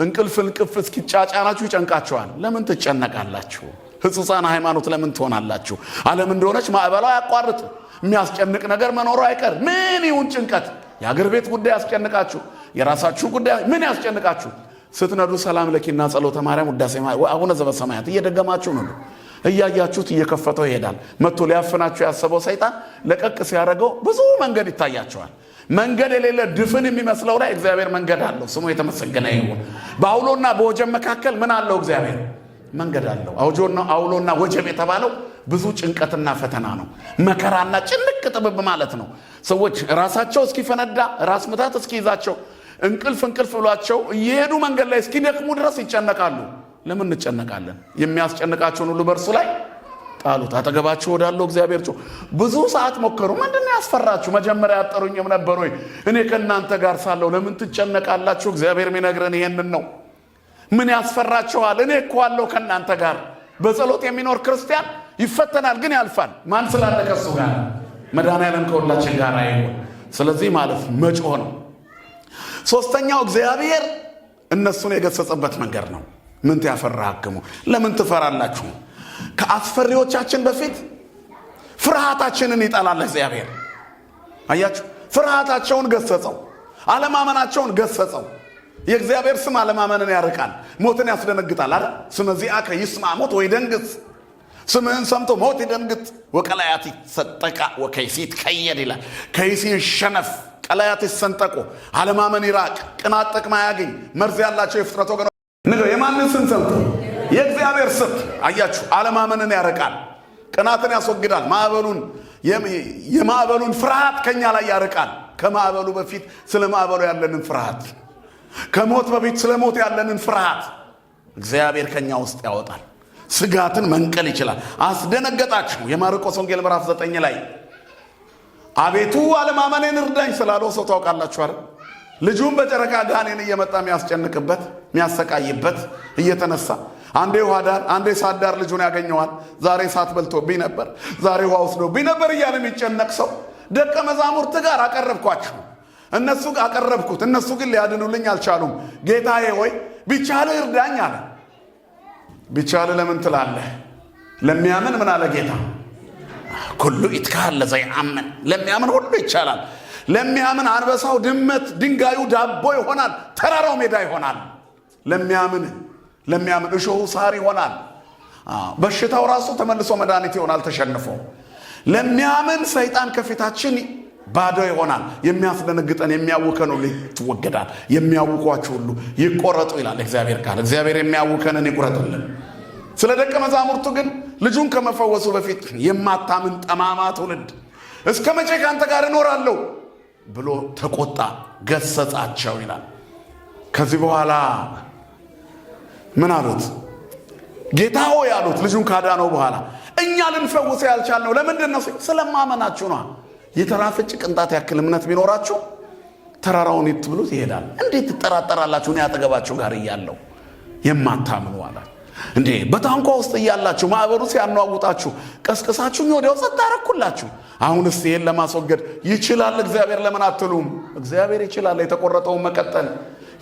እንቅልፍ እስኪጫጫናችሁ ይጨንቃችኋል ለምን ትጨነቃላችሁ ህጹሳን ሃይማኖት ለምን ትሆናላችሁ ዓለም እንደሆነች ማዕበሏ ያቋርጥ የሚያስጨንቅ ነገር መኖሩ አይቀር ምን ይሁን ጭንቀት የአገር ቤት ጉዳይ ያስጨንቃችሁ የራሳችሁ ጉዳይ ምን ያስጨንቃችሁ ስትነዱ ሰላም ለኪና ጸሎተ ማርያም ውዳሴ አቡነ ዘበሰማያት እየደገማችሁ ነው እያያችሁት እየከፈተው ይሄዳል መጥቶ ሊያፈናችሁ ያሰበው ሰይጣን ለቀቅ ሲያደርገው ብዙ መንገድ ይታያቸዋል መንገድ የሌለ ድፍን የሚመስለው ላይ እግዚአብሔር መንገድ አለው ስሙ የተመሰገነ ይሁን በአውሎና በወጀብ መካከል ምን አለው እግዚአብሔር መንገድ አለው አውሎና ወጀብ የተባለው ብዙ ጭንቀትና ፈተና ነው መከራና ጭንቅ ጥብብ ማለት ነው ሰዎች ራሳቸው እስኪፈነዳ ራስ ምታት እስኪይዛቸው እንቅልፍ ብሏቸው እየሄዱ መንገድ ላይ እስኪደክሙ ድረስ ይጨነቃሉ ለምን እንጨነቃለን የሚያስጨንቃቸውን ሁሉ በርሱ ላይ ጣሉት አጠገባችሁ ወዳለው እግዚአብሔር ጮ ብዙ ሰዓት ሞከሩ ምንድነው ያስፈራችሁ መጀመሪያ ያጠሩኝም ነበር ወይ እኔ ከናንተ ጋር ሳለው ለምን ትጨነቃላችሁ እግዚአብሔር የሚነግረን ይሄንን ነው ምን ያስፈራችኋል እኔ እኮ አለው ከናንተ ጋር በጸሎት የሚኖር ክርስቲያን ይፈተናል ግን ያልፋል ማን ስላለ ከሱ ጋር መድኃኔዓለም ከሁላችን ጋር አይሁን ስለዚህ ማለት መጮህ ነው ሶስተኛው እግዚአብሔር እነሱን የገሰጸበት መንገድ ነው ምን ያፈራሃከሙ ለምን ትፈራላችሁ ከአስፈሪዎቻችን በፊት ፍርሃታችንን ይጣላል እግዚአብሔር አያችሁ ፍርሃታቸውን ገሰጸው አለማመናቸውን ገሰጸው የእግዚአብሔር ስም አለማመንን ያርቃል ሞትን ያስደነግጣል አይደል ስለዚህ አከ ይስማ ሞት ወይ ደንግጥ ስምህን ሰምቶ ሞት ይደንግጥ ወቀላያት ይሰጠቃ ወከይሲት ከየድ ይላል ከይሲን ሸነፍ ቀላያት ይሰንጠቁ አለማመን ይራቅ ቅናት ጥቅም ያገኝ መርዝ ያላቸው የፍጥረት ወገኖች ንገ የማንን ስም ሰምቶ የእግዚአብሔር ስም አያችሁ አለማመንን ያርቃል ቅናትን ያስወግዳል የማዕበሉን ፍርሃት ከኛ ላይ ያርቃል ከማዕበሉ በፊት ስለ ማዕበሉ ያለንን ፍርሃት ከሞት በፊት ስለ ሞት ያለንን ፍርሃት እግዚአብሔር ከኛ ውስጥ ያወጣል ስጋትን መንቀል ይችላል አስደነገጣችሁ የማርቆስ ወንጌል ምዕራፍ 9 ላይ አቤቱ አለማመኔን እርዳኝ ስላለው ሰው ታውቃላችሁ አይደል ልጁን በጨረቃ ጋኔን እየመጣ የሚያስጨንቅበት የሚያሰቃይበት እየተነሳ አንዴ ውሃዳር አንዴ ሳዳር ልጁን ያገኘዋል ዛሬ ሳት በልቶብኝ ነበር ዛሬ ውሃ ወስዶብኝ ነበር እያለ የሚጨነቅ ሰው ደቀ መዛሙርት ጋር አቀረብኳችሁ እነሱ አቀረብኩት እነሱ ግን ሊያድኑልኝ አልቻሉም ጌታዬ ሆይ ቢቻል እርዳኝ አለ ቢቻል ለምን ትላለህ ለሚያምን ምን አለ ጌታ ኩሉ ይትካል ለዘይአምን ለሚያምን ሁሉ ይቻላል ለሚያምን አንበሳው ድመት ድንጋዩ ዳቦ ይሆናል ተራራው ሜዳ ይሆናል ለሚያምን እሾሁ ሳር ይሆናል በሽታው ራሱ ተመልሶ መድኃኒት ይሆናል ተሸንፎ ለሚያምን ሰይጣን ከፊታችን ባዶ ይሆናል የሚያስደነግጠን የሚያውከን ሁሉ ይወገዳል የሚያውቋቸው ሁሉ ይቆረጡ ይላል እግዚአብሔር ቃል እግዚአብሔር የሚያውከንን ይቆረጥልን ስለ ደቀ መዛሙርቱ ግን ልጁን ከመፈወሱ በፊት የማታምን ጠማማ ትውልድ እስከ መቼ ካንተ ጋር እኖራለሁ ብሎ ተቆጣ ገሰጻቸው ይላል ከዚህ በኋላ ምን አሉት ጌታ ሆይ አሉት ልጁን ካዳነው በኋላ እኛ ልንፈውስ ያልቻልነው ለምንድን ነው ስለማመናችሁ ነው የተራፈጭ ቅንጣት ያክል እምነት ቢኖራችሁ ተራራውን ይትብሉት ይሄዳል እንዴት ትጠራጠራላችሁ እኔ አጠገባችሁ ጋር እያለሁ የማታምኑ አለ እንዴ በታንኳ ውስጥ እያላችሁ ማዕበሉ ሲያናውጣችሁ ቀስቀሳችሁኝ ወዲያው ጸጥ አረኩላችሁ አሁንስ ይሄን ለማስወገድ ይችላል እግዚአብሔር ለምን አትሉም እግዚአብሔር ይችላል የተቆረጠውን መቀጠል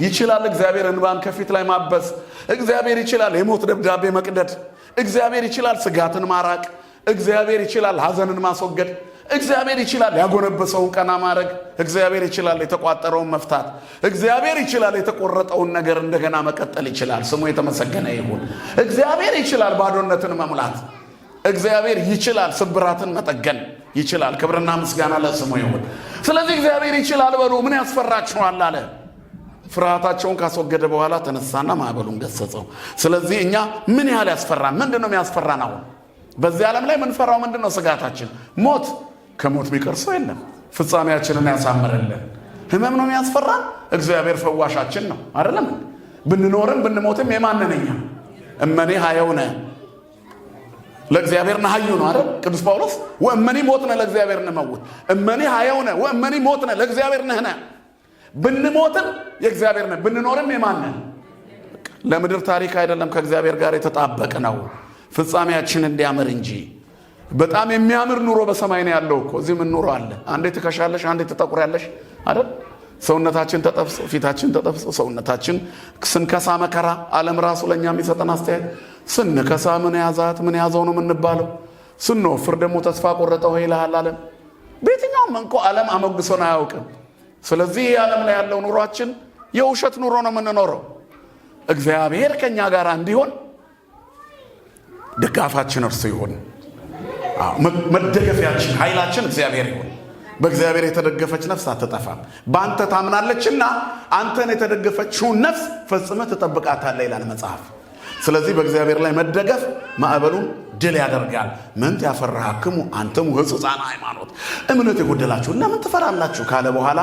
ይችላል እግዚአብሔር እንባን ከፊት ላይ ማበስ እግዚአብሔር ይችላል የሞት ደብዳቤ መቅደድ እግዚአብሔር ይችላል ስጋትን ማራቅ እግዚአብሔር ይችላል ሐዘንን ማስወገድ እግዚአብሔር ይችላል ያጎነበሰውን ቀና ማድረግ እግዚአብሔር ይችላል የተቋጠረውን መፍታት እግዚአብሔር ይችላል የተቆረጠውን ነገር እንደገና መቀጠል ይችላል ስሙ የተመሰገነ ይሁን እግዚአብሔር ይችላል ባዶነትን መሙላት እግዚአብሔር ይችላል ስብራትን መጠገን ይችላል ክብርና ምስጋና ለስሙ ይሁን ስለዚህ እግዚአብሔር ይችላል በሉ። ምን ያስፈራችኋል አለ። ፍርሃታቸውን ካስወገደ በኋላ ተነሳና ማዕበሉን ገሰጸው። ስለዚህ እኛ ምን ያህል ያስፈራን? ምንድነው የሚያስፈራን? አሁን በዚህ ዓለም ላይ ምንፈራው ምንድነው? ስጋታችን ሞት። ከሞት ቢቀር ሰው የለም። ፍጻሜያችንን ያሳምርልን። ህመም ነው የሚያስፈራን? እግዚአብሔር ፈዋሻችን ነው አይደለም? ብንኖርም ብንሞትም የማንነኛ እመኔ ሀየውነ ለእግዚአብሔር ነሐዩ ነው አይደል? ቅዱስ ጳውሎስ ወእመኒ ሞትነ ለእግዚአብሔር ነመውት እመኒ ሀየውነ ወእመኒ ሞትነ ለእግዚአብሔር ነህነ። ብንሞትም የእግዚአብሔር ነን፣ ብንኖርም የማንን? ለምድር ታሪክ አይደለም፣ ከእግዚአብሔር ጋር የተጣበቀ ነው ፍጻሜያችን እንዲያምር እንጂ። በጣም የሚያምር ኑሮ በሰማይ ነው ያለው እኮ። እዚህ ምን ኑሮ አለ? አንዴ ትከሻለሽ፣ አንዴ ትጠቁሪያለሽ አይደል? ሰውነታችን ተጠብሶ ፊታችን ተጠብሶ ሰውነታችን ስንከሳ መከራ ዓለም ራሱ ለኛ የሚሰጠን አስተያየት ስንከሳ ምን ያዛት ምን ያዘው ነው የምንባለው። ስንወፍር ደግሞ ተስፋ ቆረጠው ይልሃል ዓለም። በየትኛውም እንኳ ዓለም አሞግሶን አያውቅም። ስለዚህ ዓለም ላይ ያለው ኑሯችን የውሸት ኑሮ ነው የምንኖረው። እግዚአብሔር ከኛ ጋር እንዲሆን ድጋፋችን እርሱ ይሁን። መደገፊያችን ኃይላችን እግዚአብሔር ይሁን። በእግዚአብሔር የተደገፈች ነፍስ አትጠፋም። በአንተ ታምናለችና አንተን የተደገፈችውን ነፍስ ፈጽመህ ትጠብቃታለህ ይላል መጽሐፍ። ስለዚህ በእግዚአብሔር ላይ መደገፍ ማዕበሉን ድል ያደርጋል። ምንት ያፈራሃክሙ አንተሙ ሕጹፃነ ሃይማኖት፣ እምነት የጎደላችሁ ለምን ትፈራላችሁ ካለ በኋላ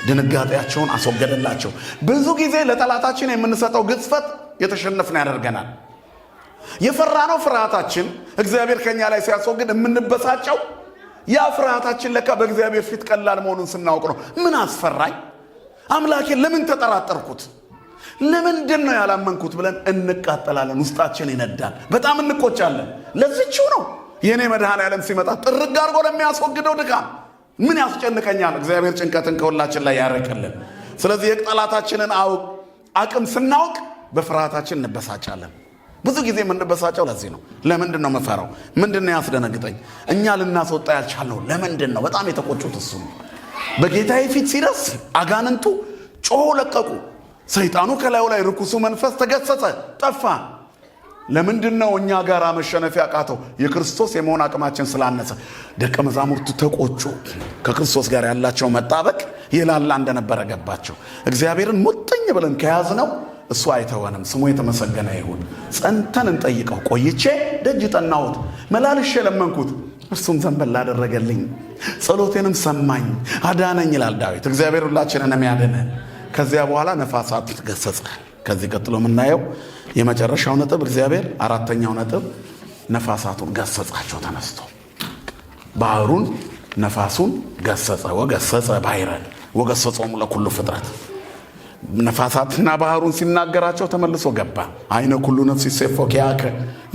ድንጋጤያቸውን አስወገደላቸው። ብዙ ጊዜ ለጠላታችን የምንሰጠው ግጽፈት የተሸነፍን ያደርገናል። የፈራነው ፍርሃታችን እግዚአብሔር ከኛ ላይ ሲያስወግድ የምንበሳጨው ያ ፍርሃታችን ለካ በእግዚአብሔር ፊት ቀላል መሆኑን ስናውቅ ነው። ምን አስፈራኝ? አምላኬን ለምን ተጠራጠርኩት? ለምንድን ነው ያላመንኩት ብለን እንቃጠላለን። ውስጣችን ይነዳል። በጣም እንቆጫለን። ለዚህችው ነው የኔ መድኃኔዓለም ሲመጣ ጥርግ አድርጎ ለሚያስወግደው ድካም ምን ያስጨንቀኛል? እግዚአብሔር ጭንቀትን ከሁላችን ላይ ያርቅልን። ስለዚህ የጠላታችንን አቅም ስናውቅ በፍርሃታችን እንበሳጫለን። ብዙ ጊዜ የምንበሳጨው ለዚህ ነው። ለምንድን ነው መፈራው? ምንድን ነው ያስደነግጠኝ? እኛ ልናስወጣ ያልቻልነው ለምንድን ነው? በጣም የተቆጩት እሱ ነው። በጌታዬ ፊት ሲደርስ አጋንንቱ ጮሆ ለቀቁ። ሰይጣኑ ከላዩ ላይ ርኩሱ መንፈስ ተገሰጸ፣ ጠፋ። ለምንድን ነው እኛ ጋር መሸነፍ ያቃተው? የክርስቶስ የመሆን አቅማችን ስላነሰ። ደቀ መዛሙርቱ ተቆጩ። ከክርስቶስ ጋር ያላቸው መጣበቅ የላላ እንደነበረ ገባቸው። እግዚአብሔርን ሙጥኝ ብለን ከያዝነው እሱ አይተወንም። ስሙ የተመሰገነ ይሁን። ጸንተን እንጠይቀው። ቆይቼ ደጅ ጠናሁት፣ መላልሼ ለመንኩት፣ እርሱም ዘንበል አደረገልኝ፣ ጸሎቴንም ሰማኝ፣ አዳነኝ ይላል ዳዊት። እግዚአብሔር ሁላችንን የሚያድነን። ከዚያ በኋላ ነፋሳት ገሰጸ። ከዚህ ቀጥሎ የምናየው የመጨረሻው ነጥብ እግዚአብሔር አራተኛው ነጥብ ነፋሳቱን ገሰጻቸው። ተነስቶ ባህሩን ነፋሱን ገሰጸ። ወገሰጸ ባሕረ ወገሰጾሙ ለኩሉ ፍጥረት። ነፋሳትና ባህሩን ሲናገራቸው ተመልሶ ገባ። አይነ ኩሉ ነፍስ ይሴፎ ኪያከ፣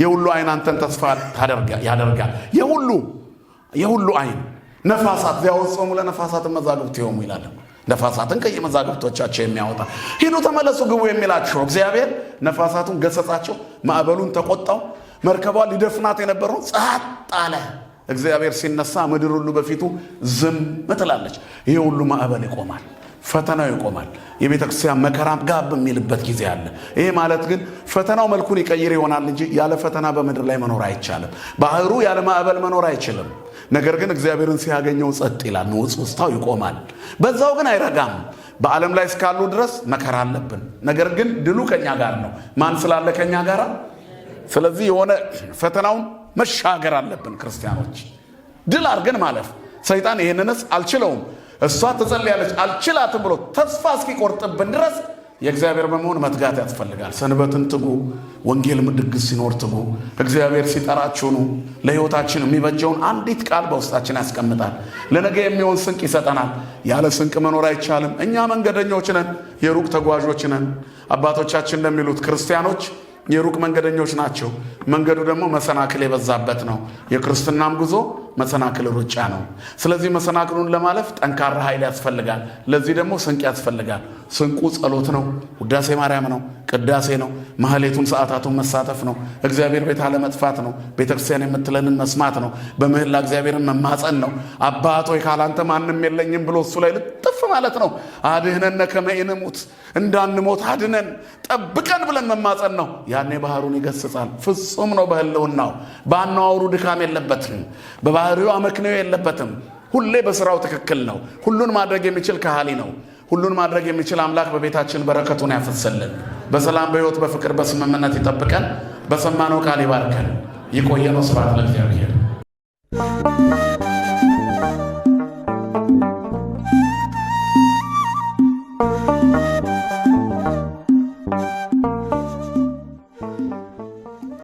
የሁሉ አይን አንተን ተስፋ ያደርጋል። የሁሉ አይን ነፋሳት ዚያወጾሙ ለነፋሳት መዛግብት ይሆሙ ይላል። ነፋሳትን ከየመዛግብቶቻቸው የሚያወጣ ሂዱ ተመለሱ ግቡ የሚላቸው እግዚአብሔር ነፋሳቱን ገሰጻቸው። ማዕበሉን ተቆጣው። መርከቧን ሊደፍናት የነበረውን ጸጥ አለ። እግዚአብሔር ሲነሳ ምድር ሁሉ በፊቱ ዝም ትላለች። ይሄ ሁሉ ማዕበል ይቆማል። ፈተናው ይቆማል። የቤተ ክርስቲያን መከራም ጋብ የሚልበት ጊዜ አለ። ይሄ ማለት ግን ፈተናው መልኩን ይቀይር ይሆናል እንጂ ያለ ፈተና በምድር ላይ መኖር አይቻልም። ባህሩ ያለ ማዕበል መኖር አይችልም። ነገር ግን እግዚአብሔርን ሲያገኘው ጸጥ ይላል። ንውጽውጽታው ይቆማል። በዛው ግን አይረጋም። በዓለም ላይ እስካሉ ድረስ መከራ አለብን። ነገር ግን ድሉ ከኛ ጋር ነው። ማን ስላለ ከኛ ጋር? ስለዚህ የሆነ ፈተናውን መሻገር አለብን ክርስቲያኖች፣ ድል አድርገን ማለፍ። ሰይጣን ይህንንስ አልችለውም፣ እሷ ትጸልያለች አልችላትም ብሎ ተስፋ እስኪቆርጥብን ድረስ የእግዚአብሔር በመሆን መትጋት ያስፈልጋል። ሰንበትን ትጉ፣ ወንጌልም ድግስ ሲኖር ትጉ፣ እግዚአብሔር ሲጠራችሁ ኑ። ለሕይወታችን የሚበጀውን አንዲት ቃል በውስጣችን ያስቀምጣል። ለነገ የሚሆን ስንቅ ይሰጠናል። ያለ ስንቅ መኖር አይቻልም። እኛ መንገደኞች ነን፣ የሩቅ ተጓዦች ነን። አባቶቻችን እንደሚሉት ክርስቲያኖች የሩቅ መንገደኞች ናቸው። መንገዱ ደግሞ መሰናክል የበዛበት ነው። የክርስትናም ጉዞ መሰናክል ሩጫ ነው። ስለዚህ መሰናክሉን ለማለፍ ጠንካራ ኃይል ያስፈልጋል። ለዚህ ደግሞ ስንቅ ያስፈልጋል። ስንቁ ጸሎት ነው፣ ውዳሴ ማርያም ነው፣ ቅዳሴ ነው፣ ማህሌቱን ሰዓታቱን መሳተፍ ነው፣ እግዚአብሔር ቤት አለመጥፋት ነው፣ ቤተክርስቲያን የምትለንን መስማት ነው፣ በምህላ እግዚአብሔርን መማፀን ነው። አባት ሆይ ካላንተ ማንም የለኝም ብሎ እሱ ላይ ልጥፍ ማለት ነው። አድህነነ ከመ ኢንሙት፣ እንዳንሞት አድነን ጠብቀን ብለን መማፀን ነው። ያኔ ባህሩን ይገስጻል። ፍጹም ነው በህልውናው። በአነዋወሩ ድካም የለበትም። በባህሪው አመክንዮ የለበትም። ሁሌ በስራው ትክክል ነው። ሁሉን ማድረግ የሚችል ከሃሊ ነው። ሁሉን ማድረግ የሚችል አምላክ በቤታችን በረከቱን ያፈሰልን። በሰላም በሕይወት በፍቅር በስምምነት ይጠብቀን። በሰማነው ቃል ይባርከን። ይቆየን። ስብሐት ለእግዚአብሔር።